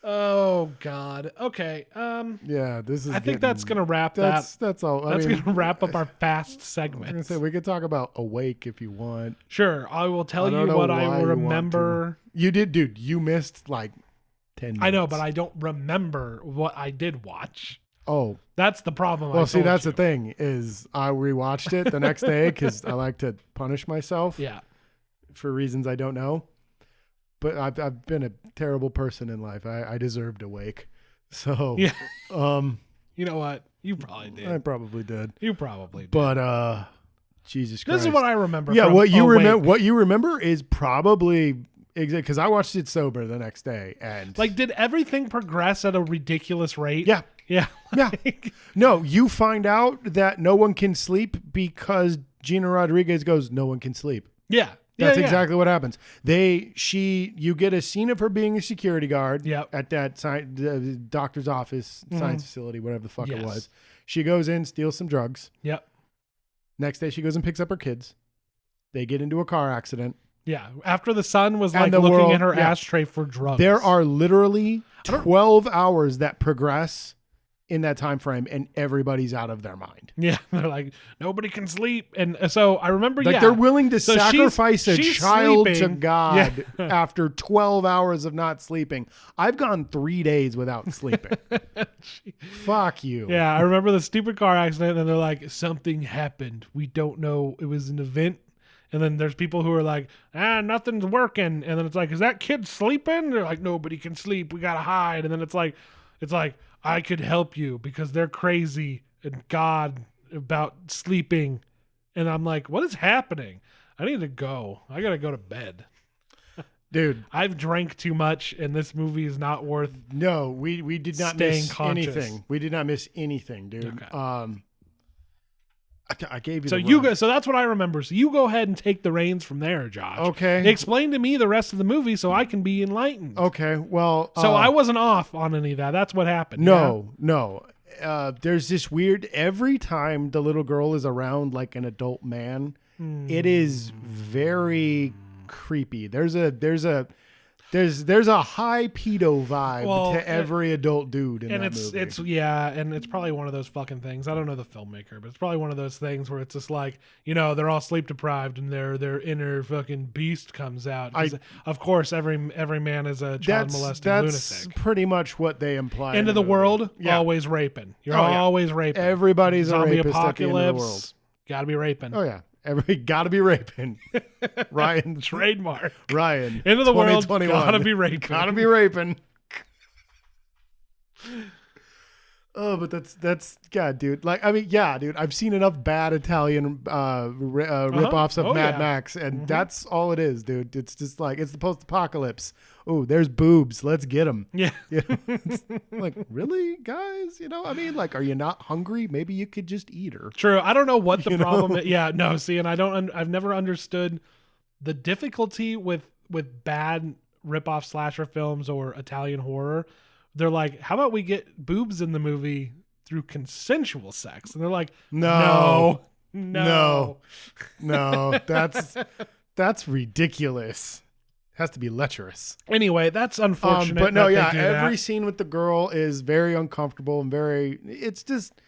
Oh God. Okay. Yeah, this is. I think that's gonna wrap That's all. That's gonna wrap up our fast segment. I was gonna say we could talk about Awake if you want. Sure. I will tell you what I remember. You did, dude. You missed like 10 minutes. I know, but I don't remember what I did watch. Oh, that's the problem. Well, see, that's the thing is I rewatched it the next day because I like to punish myself. Yeah. For reasons I don't know. But I've been a terrible person in life. I deserved Awake. So, yeah. You know what? You probably did. I probably did. You probably did. But Jesus Christ. This is what I remember. Yeah, what you remember is probably because I watched it sober the next day and like did everything progress at a ridiculous rate? Yeah. Yeah. Yeah. No, you find out that no one can sleep because Gina Rodriguez goes, no one can sleep. Yeah. That's exactly what happens. You get a scene of her being a security guard at that doctor's office, science facility, whatever the fuck it was. She goes in, steals some drugs. Yep. Next day she goes and picks up her kids. They get into a car accident. Yeah. After the son was like looking at her ashtray for drugs. There are literally 12 hours that progress in that time frame and everybody's out of their mind. Yeah. They're like, nobody can sleep. And so I remember, they're willing to sacrifice a child to God after 12 hours of not sleeping. I've gone 3 days without sleeping. Fuck you. Yeah. I remember the stupid car accident and they're like, something happened. We don't know. It was an event. And then there's people who are like, nothing's working. And then it's like, is that kid sleeping? They're like, nobody can sleep. We got to hide. And then it's like, I could help you because they're crazy and God about sleeping. And I'm like, what is happening? I need to go. I got to go to bed. Dude, I've drank too much and this movie is not worth. No, we did not miss anything. We did not miss anything, dude. Okay. I gave you so that's what I remember. So you go ahead and take the reins from there, Josh. Okay. Explain to me the rest of the movie so I can be enlightened. Okay. Well, so I wasn't off on any of that. That's what happened. No. There's this weird, every time the little girl is around like an adult man, it is very creepy. There's a high pedo vibe to every adult dude in that movie. And it's probably one of those fucking things. I don't know the filmmaker, but it's probably one of those things where it's just like, they're all sleep deprived and their inner fucking beast comes out. Of course, every man is a child molesting lunatic. That's pretty much what they imply. End of the world, always raping. You're always raping. Everybody's Zombie a rapist apocalypse, at the end of the world. Gotta be raping. Oh yeah. Gotta be raping. Ryan. Trademark. Ryan. End of the world. Gotta be raping. Gotta be raping. Oh, but that's God, dude. Like, I mean, yeah, dude. I've seen enough bad Italian rip-offs of Mad Max, and that's all it is, dude. It's just like it's the post-apocalypse. Oh, there's boobs. Let's get them. Yeah. Like, really, guys? I mean, like, are you not hungry? Maybe you could just eat her. True. I don't know what the problem is. Yeah. No. See, and I've never understood the difficulty with bad rip-off slasher films or Italian horror. They're like, how about we get boobs in the movie through consensual sex? And they're like, no. No. That's ridiculous. Has to be lecherous. Anyway, that's unfortunate. But no, yeah, every scene with the girl is very uncomfortable and it's just,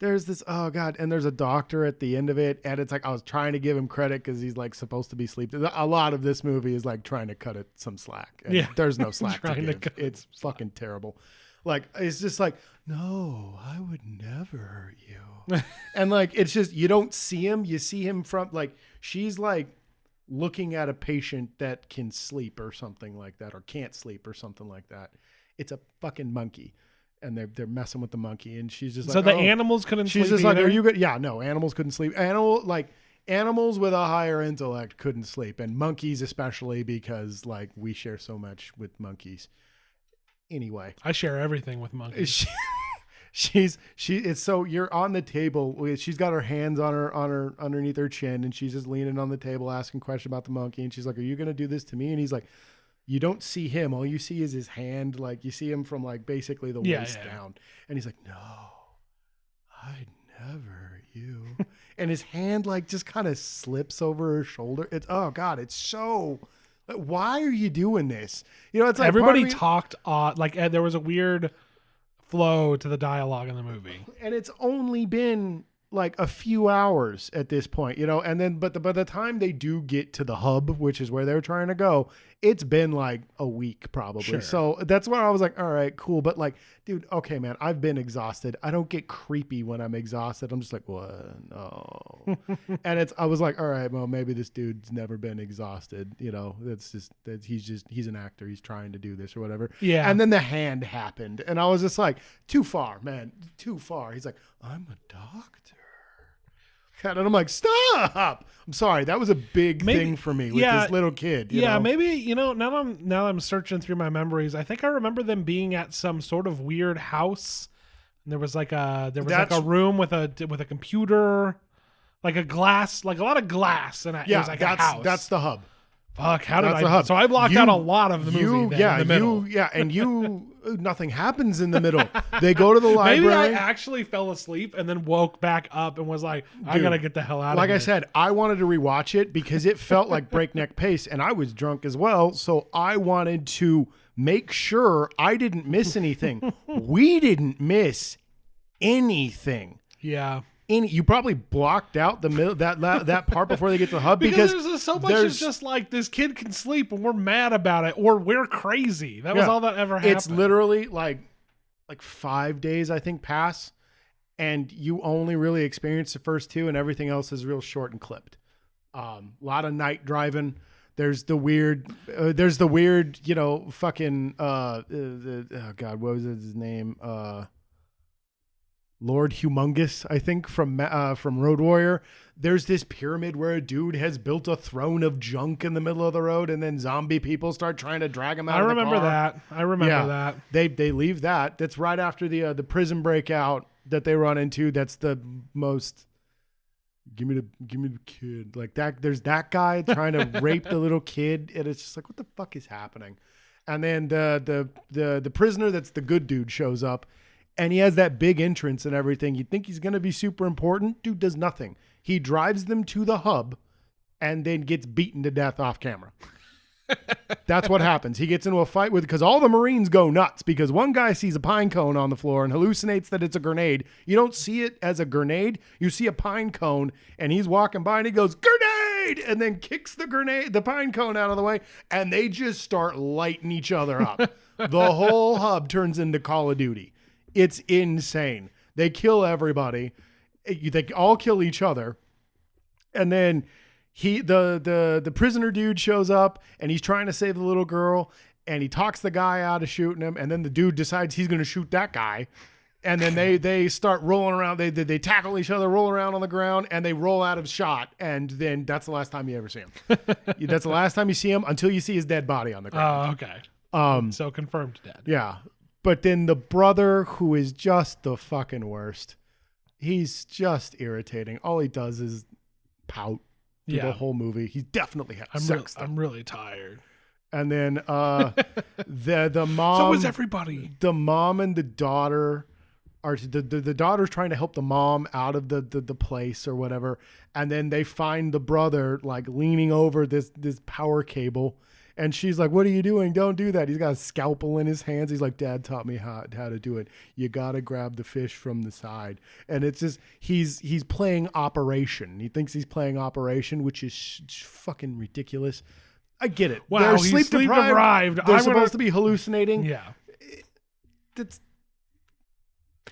there's this, oh God, and there's a doctor at the end of it, and it's like, I was trying to give him credit because he's like supposed to be sleeping. A lot of this movie is like trying to cut it some slack. And there's no slack to give. It's fucking terrible. Like, it's just like, no, I would never hurt you. And like, it's just, you don't see him. You see him from like, she's like looking at a patient that can sleep or something like that, or can't sleep or something like that. It's a fucking monkey. And they're messing with the monkey, and she's just like, so the animals couldn't sleep. She's just either? like, are you good? Yeah, no, animals couldn't sleep. Animals with a higher intellect couldn't sleep, and monkeys especially, because like we share so much with monkeys. Anyway, I share everything with monkeys. It's so you're on the table. She's got her hands on her underneath her chin, and she's just leaning on the table asking questions about the monkey, and she's like, are you gonna do this to me? And he's like, you don't see him. All you see is his hand. Like you see him from like basically the waist down. And he's like, no, I'd never hurt you. And his hand like just kind of slips over her shoulder. It's, oh God, it's so, like, why are you doing this? You know, it's like everybody talked like there was a weird flow to the dialogue in the movie. And it's only been like a few hours at this point, you know, and then, but by the time they do get to the hub, which is where they're trying to go, it's been like a week probably. Sure. So that's where I was like, all right, cool. But like, dude, okay, man, I've been exhausted. I don't get creepy when I'm exhausted. I'm just like, what? No. And I was like, all right, well, maybe this dude's never been exhausted. You know, he's an actor. He's trying to do this or whatever. Yeah. And then the hand happened. And I was just like, too far, man, too far. He's like, I'm a doctor. And I'm like, stop! I'm sorry, that was a big thing for me with this little kid. You know? Maybe, you know, now I'm searching through my memories. I think I remember them being at some sort of weird house. And there was like a room with a computer, like a glass, like a lot of glass, and it was like a house. That's the hub. Fuck, how did I? So I blocked out a lot of the movie. In the middle. And nothing happens in the middle. They go to the library. Maybe I actually fell asleep and then woke back up and was like, I gotta get the hell out of here. Like I said, I wanted to rewatch it because it felt like breakneck pace, and I was drunk as well. So I wanted to make sure I didn't miss anything. We didn't miss anything. Yeah. You probably blocked out the middle that part before they get to the hub because there's so much. It's just like this kid can sleep and we're mad about it, or we're crazy. That was all that ever happened. It's literally like 5 days I think pass, and you only really experience the first two, and everything else is real short and clipped. A lot of night driving. There's the weird, you know, fucking oh God, what was his name? Lord Humongous, I think, from Road Warrior. There's this pyramid where a dude has built a throne of junk in the middle of the road, and then zombie people start trying to drag him out. I remember that. They leave that. That's right after the prison breakout that they run into. That's the most. Give me the kid like that. There's that guy trying to rape the little kid, and it's just like, what the fuck is happening? And then the prisoner that's the good dude shows up. And he has that big entrance and everything. You'd think he's going to be super important. Dude does nothing. He drives them to the hub and then gets beaten to death off camera. That's what happens. He gets into a fight because all the Marines go nuts because one guy sees a pine cone on the floor and hallucinates that it's a grenade. You don't see it as a grenade. You see a pine cone, and he's walking by and he goes, grenade! And then kicks the pine cone out of the way, and they just start lighting each other up. The whole hub turns into Call of Duty. It's insane. They kill everybody. They all kill each other. And then the prisoner dude shows up, and he's trying to save the little girl, and he talks the guy out of shooting him, and then the dude decides he's going to shoot that guy. And then they start rolling around. They tackle each other, roll around on the ground, and they roll out of shot. And then that's the last time you ever see him. That's the last time you see him until you see his dead body on the ground. Oh, okay. So confirmed dead. Yeah. But then the brother, who is just the fucking worst, he's just irritating. All he does is pout through the whole movie. He definitely had sex. I'm really tired. And then the mom. So is everybody. The mom and the daughter the daughter's trying to help the mom out of the place or whatever, and then they find the brother like leaning over this power cable, and she's like, "What are you doing? Don't do that." He's got a scalpel in his hands. He's like, "Dad taught me how to do it. You gotta grab the fish from the side." And it's just he's playing Operation. He thinks he's playing Operation, which is fucking ridiculous. I get it. Wow, they're sleep deprived. They're supposed to be hallucinating. Yeah.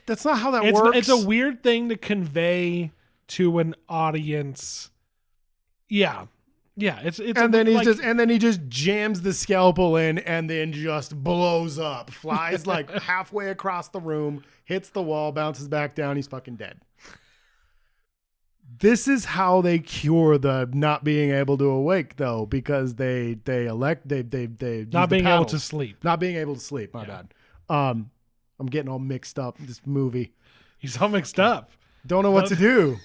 That's not how that works. It's a weird thing to convey to an audience. Yeah. Yeah. And then he just jams the scalpel in and then just blows up. Flies like halfway across the room, hits the wall, bounces back down. He's fucking dead. This is how they cure the not being able to awake, though, because they not being able to sleep. Not being able to sleep. My bad. I'm getting all mixed up. This movie. He's all mixed up. Don't know what to do.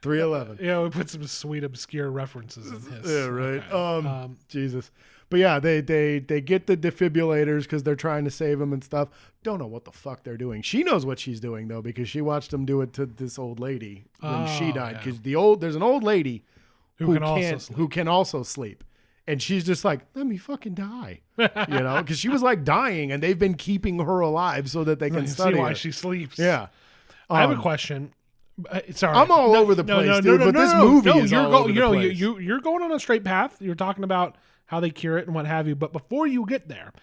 311. Yeah, we put some sweet obscure references in his. Yeah, right. Okay. Jesus. But yeah, they get the defibrillators because they're trying to save him and stuff. Don't know what the fuck they're doing. She knows what she's doing though, because she watched them do it to this old lady when she died. Because there's an old lady who can also sleep. And she's just like, let me fucking die, because she was like dying, and they've been keeping her alive so that they can study why her. she sleeps. Yeah, I have a question. Sorry, I'm all over the place, dude. But this movie is all over the place. You're going on a straight path. You're talking about how they cure it and what have you. But before you get there,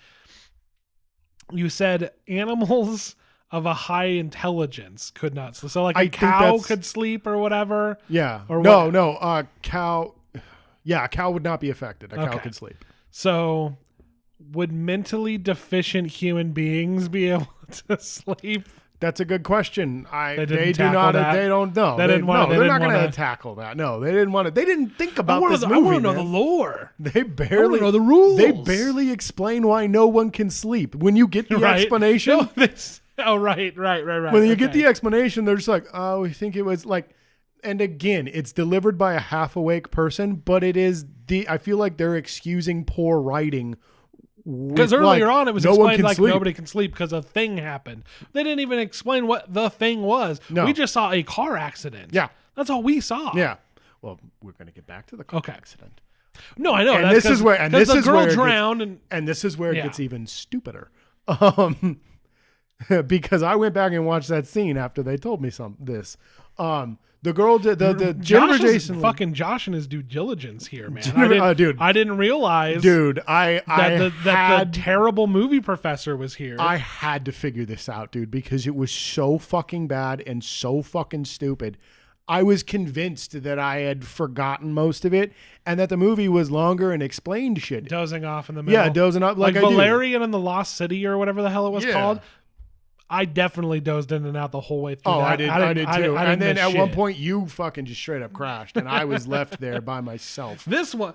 you said animals of a high intelligence could not sleep. So like a cow could sleep or whatever. Yeah. Or no. Cow. Yeah, a cow would not be affected. A cow could sleep. So, would mentally deficient human beings be able to sleep? That's a good question. They don't know. They're not going to tackle that. No, they didn't want to. They didn't think about this movie. I want to know the lore. They barely know the rules. They barely explain why no one can sleep. When you get the explanation, right. When you get the explanation, they're just like, oh, we think it was like. And again, it's delivered by a half awake person, but I feel like they're excusing poor writing. Because earlier on, it was explained like nobody can sleep because a thing happened. They didn't even explain what the thing was. No. We just saw a car accident. Yeah. That's all we saw. Yeah. Well, we're going to get back to the car accident. No, I know. And this is where the girl drowned. And this is where it gets even stupider. Because I went back and watched that scene after they told me this. The girl did the Jennifer Jason fucking Josh and his due diligence here, man. I didn't realize, that the terrible movie professor was here. I had to figure this out, dude, because it was so fucking bad and so fucking stupid. I was convinced that I had forgotten most of it and that the movie was longer and explained shit. Dozing off in the middle. Yeah, dozing off like Valerian and the Lost City or whatever the hell it was called. I definitely dozed in and out the whole way through. Oh, I did too. And then at one point, you fucking just straight up crashed, and I was left there by myself. This one,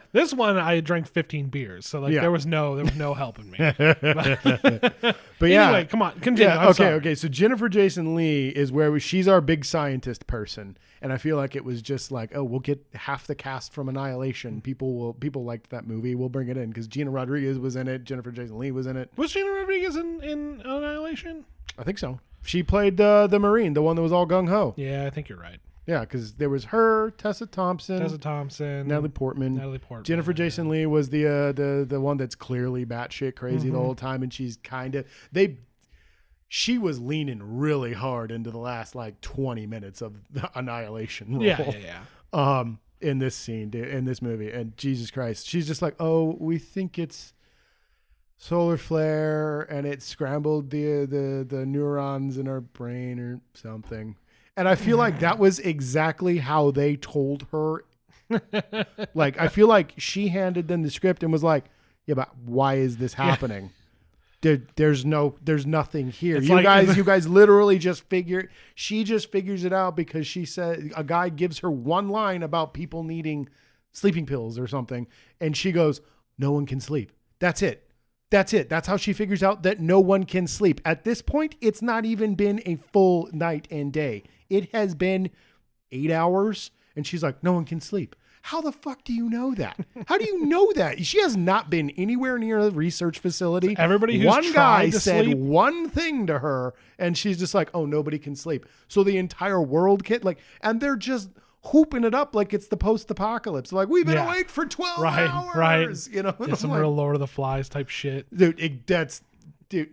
I drank 15 beers, so there was no helping me. But anyway, come on, continue. Yeah, okay. So Jennifer Jason Leigh is where she's our big scientist person, and I feel like it was just like, oh, we'll get half the cast from Annihilation. People liked that movie. We'll bring it in because Gina Rodriguez was in it. Jennifer Jason Leigh was in it. Was Gina Rodriguez in Annihilation? I think so. She played the Marine, the one that was all gung-ho. Yeah, I think you're right. Yeah, because there was her, Tessa Thompson, Natalie Portman. Jennifer Jason Leigh was the one that's clearly batshit crazy the whole time, and she's kind of she was leaning really hard into the last like 20 minutes of the Annihilation role. Yeah. In this scene, in this movie, and Jesus Christ, she's just like, oh, we think it's solar flare and it scrambled the neurons in our brain or something. And I feel like that was exactly how they told her. Like, I feel like she handed them the script and was like, yeah, but why is this happening? There's nothing here. You guys literally she just figures it out because she said a guy gives her one line about people needing sleeping pills or something. And she goes, no one can sleep. That's it. That's how she figures out that no one can sleep. At this point, it's not even been a full night and day. It has been 8 hours, and she's like, no one can sleep. How the fuck do you know that? How do you know that? She has not been anywhere near a research facility. So everybody who's one guy said sleep. one thing to her, and she's just like, "Oh, nobody can sleep." So the entire world can and they're just hooping it up like it's the post-apocalypse. Like, we've been awake for 12 hours. Right. You know, some real Lord of the Flies type shit, dude.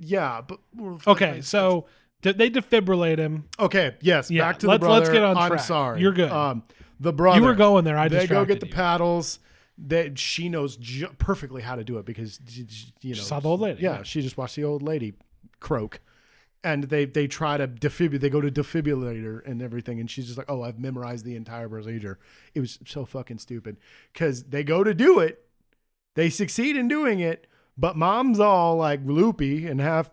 Yeah, but okay. So they defibrillate him. Okay, yes. Yeah, back to the brother. Let's get on track. I'm sorry. You're good. The brother. You were going there. I distracted you. They go get the paddles. That she knows perfectly how to do it because she saw the old lady. Yeah, she just watched the old lady croak, and they try to defibrillate. They go to defibrillator and everything, and she's just like, "Oh, I've memorized the entire procedure." It was so fucking stupid because they go to do it, they succeed in doing it, but mom's all like loopy and half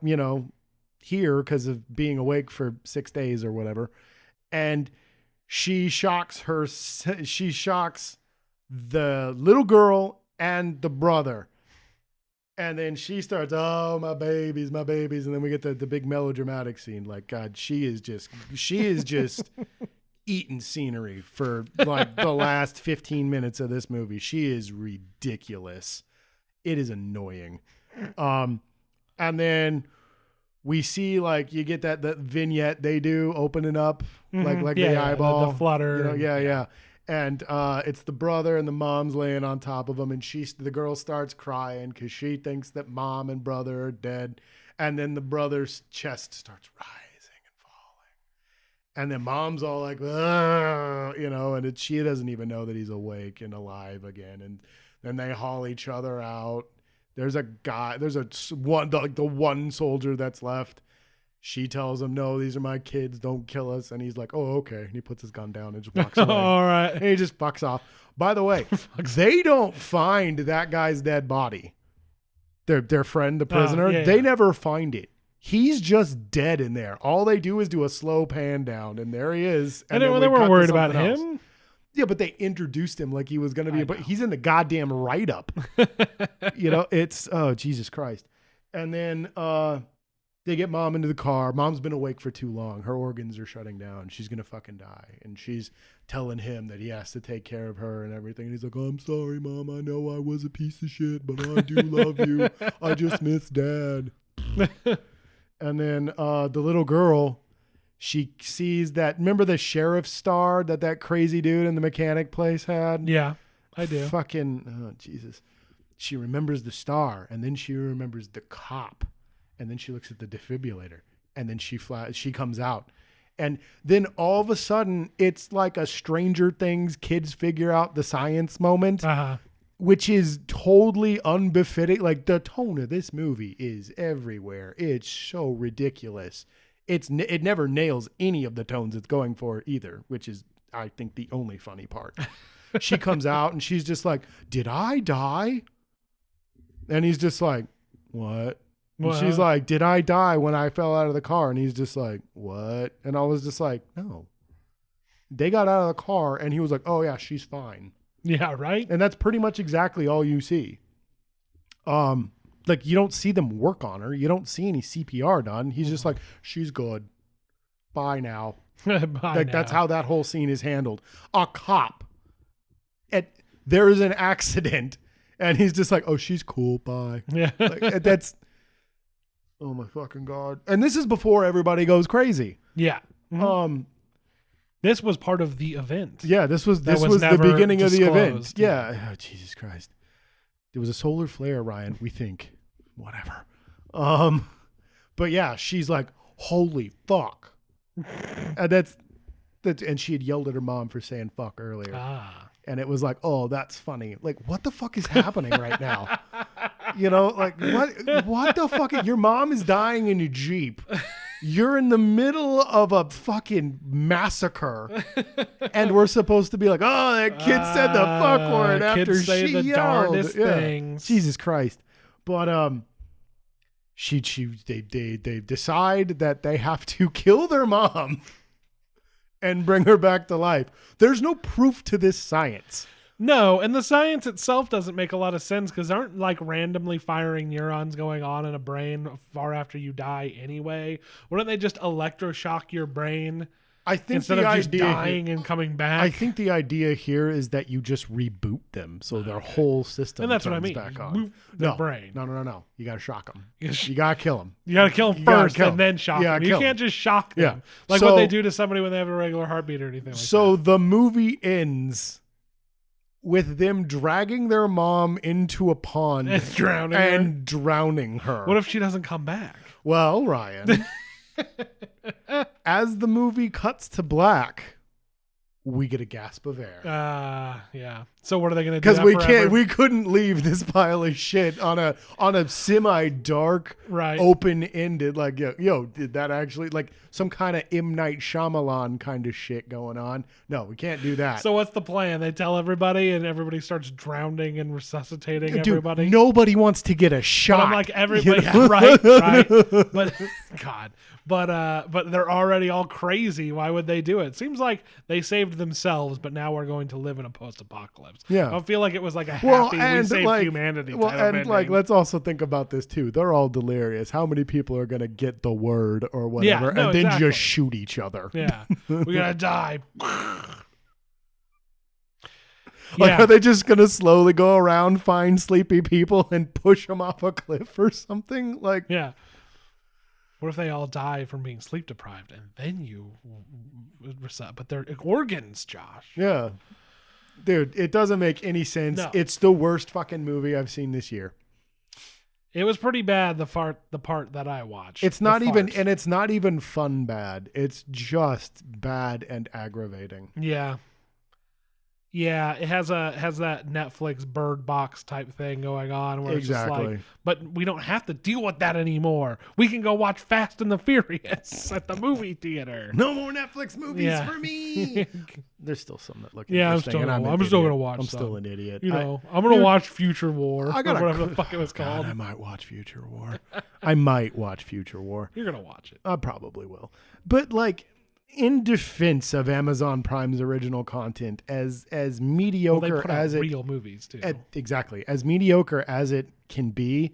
here because of being awake for 6 days or whatever, and she shocks the little girl and the brother. And then she starts, "Oh, my babies. And then we get the big melodramatic scene. Like, God, she is just eating scenery for like the last 15 minutes of this movie. She is ridiculous. It is annoying. And then we see like you get that vignette they do opening up like the eyeball, the flutter. Yeah. And it's the brother and the mom's laying on top of him, and the girl starts crying because she thinks that mom and brother are dead, and then the brother's chest starts rising and falling, and then mom's all like, and she doesn't even know that he's awake and alive again, and then they haul each other out. There's a guy, the one soldier that's left. She tells him, "No, these are my kids. Don't kill us." And he's like, "Oh, okay." And he puts his gun down and just walks away. All right. And he just fucks off. By the way, they don't find that guy's dead body. Their friend, the prisoner, they never find it. He's just dead in there. All they do is do a slow pan down, and there he is. And they weren't worried about him? Else. Yeah, but they introduced him like he was going to be, but he's in the goddamn write-up. It's, oh, Jesus Christ. And then, they get mom into the car. Mom's been awake for too long. Her organs are shutting down. She's going to fucking die. And she's telling him that he has to take care of her and everything. And he's like, "Oh, I'm sorry, Mom. I know I was a piece of shit, but I do love you. I just miss Dad." And then the little girl, she sees that. Remember the sheriff's star that crazy dude in the mechanic place had? Yeah, I do. Fucking, oh, Jesus. She remembers the star, and then she remembers the cop. And then she looks at the defibrillator, and then she comes out. And then all of a sudden, it's like a Stranger Things kids figure out the science moment, which is totally unbefitting. Like, the tone of this movie is everywhere. It's so ridiculous. It never nails any of the tones it's going for either, which is, I think, the only funny part. She comes out, and she's just like, "Did I die?" And he's just like, "What?" And she's like, "Did I die when I fell out of the car?" And he's just like, "What?" And I was just like, "No." They got out of the car, and he was like, "Oh, yeah, she's fine." Yeah, right? And that's pretty much exactly all you see. Like, you don't see them work on her. You don't see any CPR done. He's just like, "She's good. Bye now." That's how that whole scene is handled. A cop. There is an accident, and he's just like, "Oh, she's cool. Bye." Yeah. That's... Oh my fucking God. And this is before everybody goes crazy. Yeah. Mm-hmm. This was part of the event. Yeah, this was the beginning of the event. Yeah. Oh, Jesus Christ. There was a solar flare, Ryan, we think. Whatever. But yeah, she's like, "Holy fuck." And and she had yelled at her mom for saying fuck earlier. And it was like, "Oh, that's funny." Like, what the fuck is happening right now? Like, what the fuck? Your mom is dying in a Jeep. You're in the middle of a fucking massacre. And we're supposed to be like, "Oh, that kid said the fuck word after say she the yelled." darndest things. Jesus Christ. But they decide that they have to kill their mom and bring her back to life. There's no proof to this science. No, and the science itself doesn't make a lot of sense because aren't like randomly firing neurons going on in a brain far after you die anyway? Wouldn't they just electroshock your brain I think instead of just dying and coming back. I think the idea here is that you just reboot them so their whole system and that's turns what I mean. back on. Their brain. No. You got to shock them. You got to kill them. You got to kill them first and then shock them. You can't just shock them. Like what they do to somebody when they have a regular heartbeat or anything like that. So the movie ends with them dragging their mom into a pond and drowning her. What if she doesn't come back? Well, Ryan, as the movie cuts to black, we get a gasp of air. Yeah. So what are they going to do? Because we couldn't leave this pile of shit on a semi-dark, open-ended, like, yo, did that actually, like, some kind of M. Night Shyamalan kind of shit going on? No, we can't do that. So what's the plan? They tell everybody and everybody starts drowning and resuscitating everybody? Nobody wants to get a shot. But I'm like, everybody, right. But, God. But they're already all crazy. Why would they do it? Seems like they saved themselves, but now we're going to live in a post-apocalypse. Yeah. I don't feel like it was like a happy we saved humanity. Well, and like, let's also think about this too. They're all delirious. How many people are going to get the word or whatever then just shoot each other? Yeah. We're going to die. Like, are they just going to slowly go around, find sleepy people and push them off a cliff or something? Like, yeah. What if they all die from being sleep deprived and then you reset? But they're organs, Josh. Yeah. Dude, it doesn't make any sense. No. It's the worst fucking movie I've seen this year. It was pretty bad, the part that I watched. It's not even fun bad. It's just bad and aggravating. Yeah. Yeah, it has that Netflix Bird Box type thing going on where it's just like, but we don't have to deal with that anymore. We can go watch Fast and the Furious at the movie theater. No more Netflix movies for me. There's still some that look interesting. I'm still gonna watch. I'm still an idiot. I'm gonna watch Future War. Whatever the fuck it was called. I might watch Future War. I might watch Future War. You're gonna watch it. I probably will. But like, in defense of Amazon Prime's original content, as mediocre as real movies too, exactly as mediocre as it can be,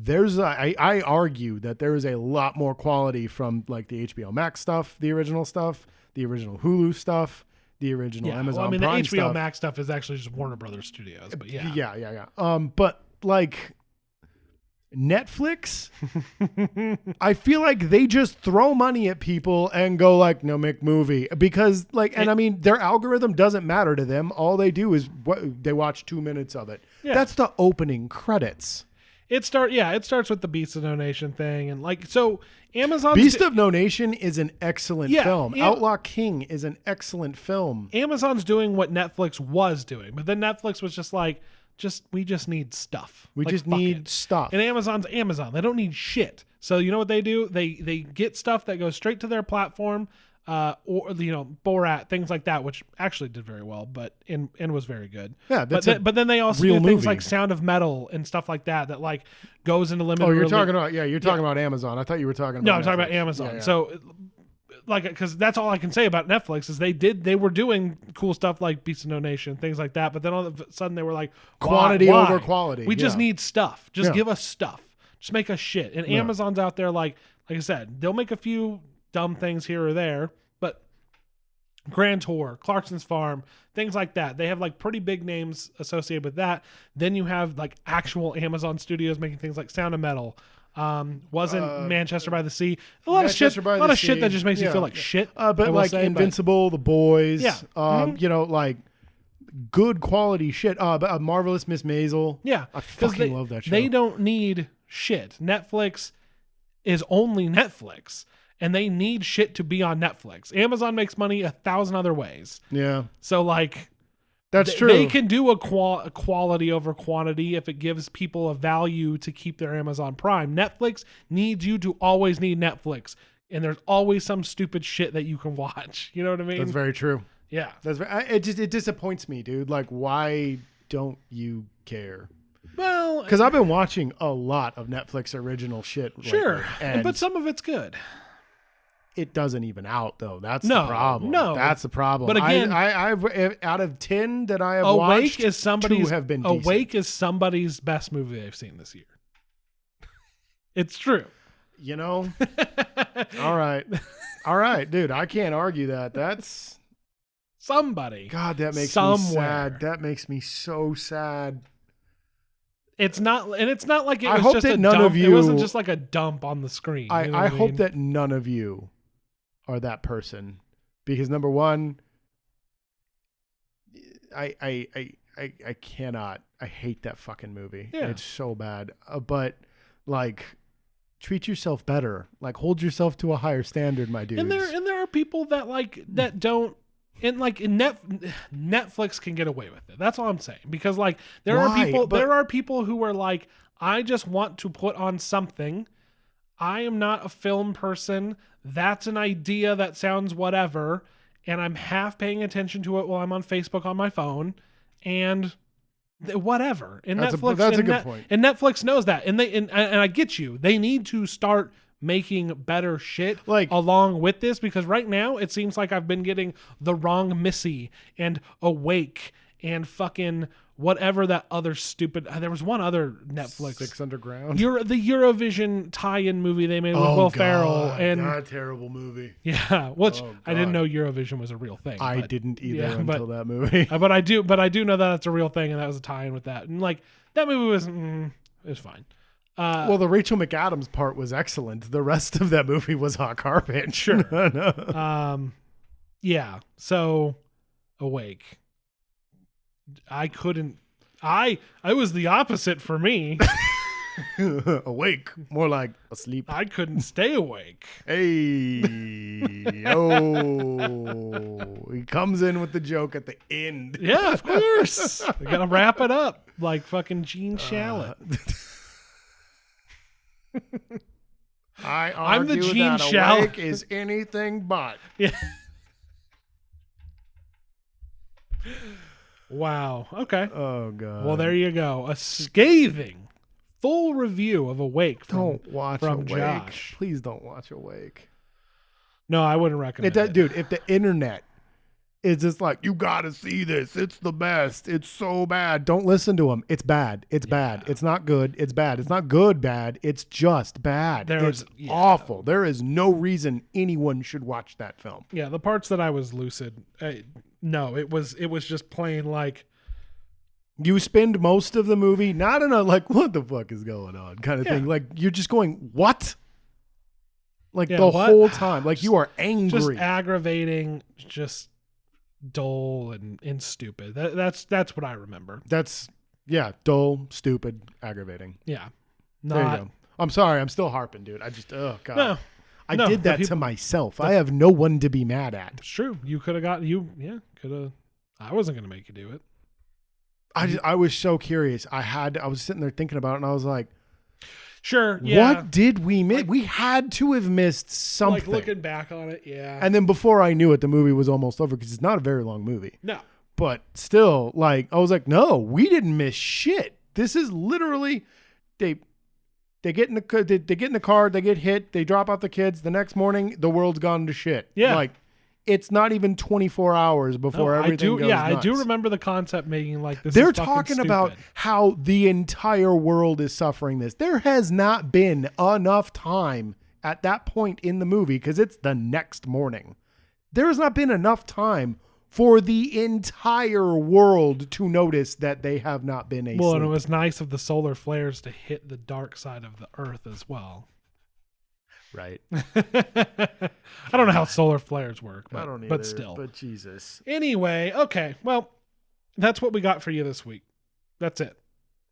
I argue that there is a lot more quality from like the HBO Max stuff, the original Hulu stuff, the original Amazon Prime the HBO stuff. Max stuff is actually just Warner Brothers Studios, but yeah. But like, Netflix, I feel like they just throw money at people and go like, no, make movie, because like, and I mean, their algorithm doesn't matter to them. All they do is they watch 2 minutes of it. Yeah. That's the opening credits. It starts with the Beast of No Nation thing, and like, so Amazon Beast of No Nation is an excellent film. Outlaw King is an excellent film. Amazon's doing what Netflix was doing, but then Netflix was just like, we just need stuff. We just need stuff. And Amazon's Amazon. They don't need shit. So you know what they do? They get stuff that goes straight to their platform, or Borat, things like that, which actually did very well, but and was very good. Yeah, but then they also do things like Sound of Metal and stuff like that like goes into limited. Oh, you're talking about Amazon. I thought you were talking about. No, I'm talking about Amazon. Yeah. So, like, because that's all I can say about Netflix is they were doing cool stuff like Beast of No Nation, things like that, but then all of a sudden they were like, quantity over quality. We just need stuff. Just give us stuff. Just make us shit. And Amazon's out there like I said, they'll make a few dumb things here or there, but Grand Tour, Clarkson's Farm, things like that. They have like pretty big names associated with that. Then you have like actual Amazon studios making things like Sound of Metal. Wasn't Manchester by the Sea. A lot of shit that just makes you feel like shit. But like Invincible, The Boys, like good quality shit. But Marvelous Miss Maisel. Yeah. I fucking love that show. They don't need shit. Netflix is only Netflix. And they need shit to be on Netflix. Amazon makes money 1,000 other ways. Yeah. So like, that's true. They can do a quality over quantity if it gives people a value to keep their Amazon Prime. Netflix needs you to always need Netflix, and there's always some stupid shit that you can watch. You know what I mean? That's very true. Yeah. It disappoints me, dude. Like, why don't you care? Well, because I've been watching a lot of Netflix original shit. Sure, but some of it's good. It doesn't even out though. That's the problem. No, that's the problem. But again, I've out of 10 that I have watched, 2 have been decent. Awake is somebody's best movie they've seen this year. It's true. You know. All right. All right, dude. I can't argue that. That's somebody. God, that makes me sad. That makes me so sad. It's not like it I was hope just that a none dump. of you, it wasn't just like a dump on the screen. I hope that none of you are that person, because number one, I cannot. I hate that fucking movie. Yeah. It's so bad. But like, treat yourself better. Like, hold yourself to a higher standard, my dudes. And there are people that like that don't. And like Netflix can get away with it. That's all I'm saying. Because like there are people who are like, I just want to put on something. I am not a film person. That's an idea that sounds whatever. And I'm half paying attention to it while I'm on Facebook on my phone. And whatever. And that's a good point. And Netflix knows that. And and I get you. They need to start making better shit like along with this, because right now it seems like I've been getting The Wrong Missy and Awake and fucking whatever that other stupid. There was one other Netflix, Six Underground. The Eurovision tie-in movie they made with Will Ferrell, and that terrible movie. Yeah, which I didn't know Eurovision was a real thing. I didn't either until that movie. But I do know that it's a real thing, and that was a tie-in with that. And like that movie was it was fine. Well, the Rachel McAdams part was excellent. The rest of that movie was hot garbage. Sure. Yeah. So, Awake. I couldn't. I was the opposite for me. Awake, more like asleep. I couldn't stay awake. Hey, oh, he comes in with the joke at the end. Yeah, of course. We gotta wrap it up like fucking Gene Shalit. I'm the Gene Shalit is anything but. Yeah. Wow. Okay. Oh God. Well, there you go. A scathing full review of Awake from Awake. Josh. Please don't watch Awake. No, I wouldn't recommend it. Dude, if the internet is just like, you gotta see this, it's the best, it's so bad, don't listen to them. It's bad. It's bad. It's not good. It's bad. It's not good bad. It's just bad. It's awful. There is no reason anyone should watch that film. Yeah, the parts that I was lucid, no, it was just plain like, you spend most of the movie not in a like, what the fuck is going on kind of thing. Like, you're just going, what? Like whole time. Like, you are angry. Just aggravating, just dull and stupid. That's what I remember. That's dull, stupid, aggravating. Yeah. There you go. I'm sorry, I'm still harping, dude. I just God. No. I did that to myself. I have no one to be mad at. It's true. You could have I wasn't gonna make you do it. I was so curious. I was sitting there thinking about it, and I was like, sure, yeah. What did we miss? Like, we had to have missed something. Like, looking back on it, yeah. And then before I knew it, the movie was almost over, because it's not a very long movie. No. But still, like, I was like, no, we didn't miss shit. This is literally, they get in the car, they get hit, they drop off the kids. The next morning, the world's gone to shit. Yeah. Like, it's not even 24 hours before everything goes nuts. I do remember the concept making like this. They're talking about how the entire world is suffering this. There has not been enough time at that point in the movie, because it's the next morning. There has not been enough time for the entire world to notice that they have not been asleep. Well, and it was nice of the solar flares to hit the dark side of the earth as well. Right. I don't know how solar flares work, but, I don't either, but still. But Jesus. Anyway, okay. Well, that's what we got for you this week. That's it.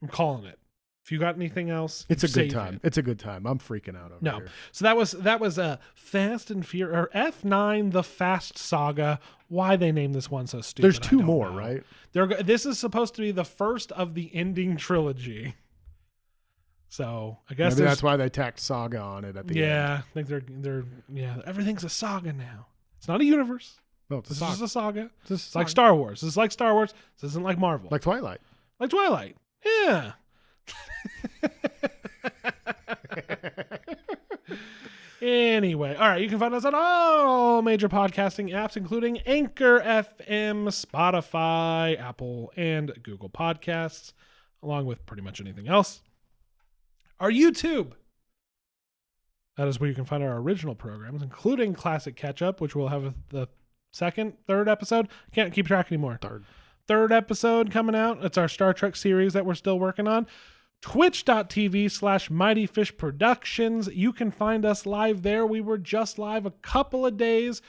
I'm calling it. If you got anything else, it's a good time. It's a good time. I'm freaking out over here. So that was Fast and Furious, or F9, the Fast Saga. Why they named this one so stupid? There's two more, right? This is supposed to be the first of the ending trilogy. So I guess maybe that's why they tacked Saga on it at the end. Yeah, I think they're everything's a saga now. It's not a universe. No, it's a saga. It's like Star Wars. This is like Star Wars. This isn't like Marvel. Like Twilight. Like Twilight. Yeah. Anyway, all right, you can find us on all major podcasting apps, including Anchor FM, Spotify, Apple, and Google Podcasts, along with pretty much anything else. Our YouTube. That is where you can find our original programs, including Classic Catch Up, which we'll have the third episode. I can't keep track anymore. Third episode coming out. It's our Star Trek series that we're still working on. Twitch.tv/Mighty Fish Productions. You can find us live there. We were just live a couple of days,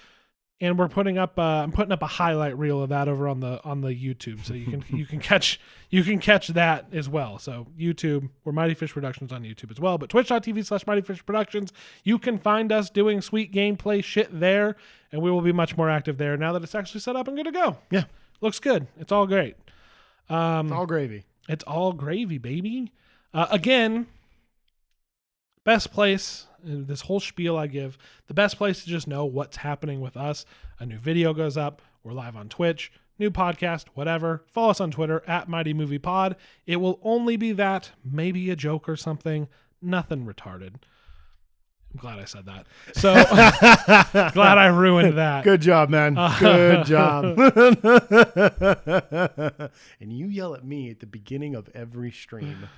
and we're putting up. I'm putting up a highlight reel of that over on the YouTube, so you can catch that as well. So YouTube, we're Mighty Fish Productions on YouTube as well. But Twitch.tv/Mighty Fish Productions. You can find us doing sweet gameplay shit there, and we will be much more active there now that it's actually set up and good to go. Yeah, looks good. It's all great. It's all gravy. It's all gravy, baby. Again, best place, this whole spiel I give, the best place to just know what's happening with us. A new video goes up. We're live on Twitch, new podcast, whatever. Follow us on Twitter @MightyMoviePod. It will only be that, maybe a joke or something. Nothing retarded. I'm glad I said that. So glad I ruined that. Good job, man. Good job. And you yell at me at the beginning of every stream.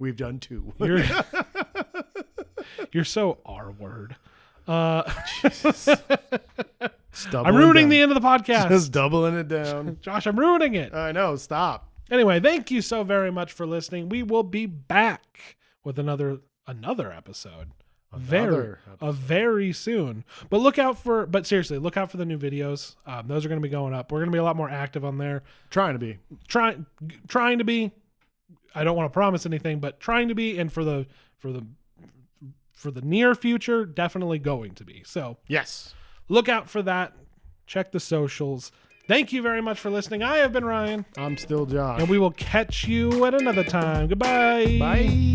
We've done 2. You're so R-word. Jesus. I'm ruining the end of the podcast. Just doubling it down. Josh, I'm ruining it. I know. Stop. Anyway, thank you so very much for listening. We will be back with another episode. Very soon. But seriously, look out for the new videos. Those are going to be going up. We're going to be a lot more active on there. Trying to be. I don't want to promise anything, but trying to be, and for the near future, definitely going to be. So yes, look out for that. Check the socials. Thank you very much for listening. I have been Ryan. I'm still Josh. And we will catch you at another time. Goodbye. Bye.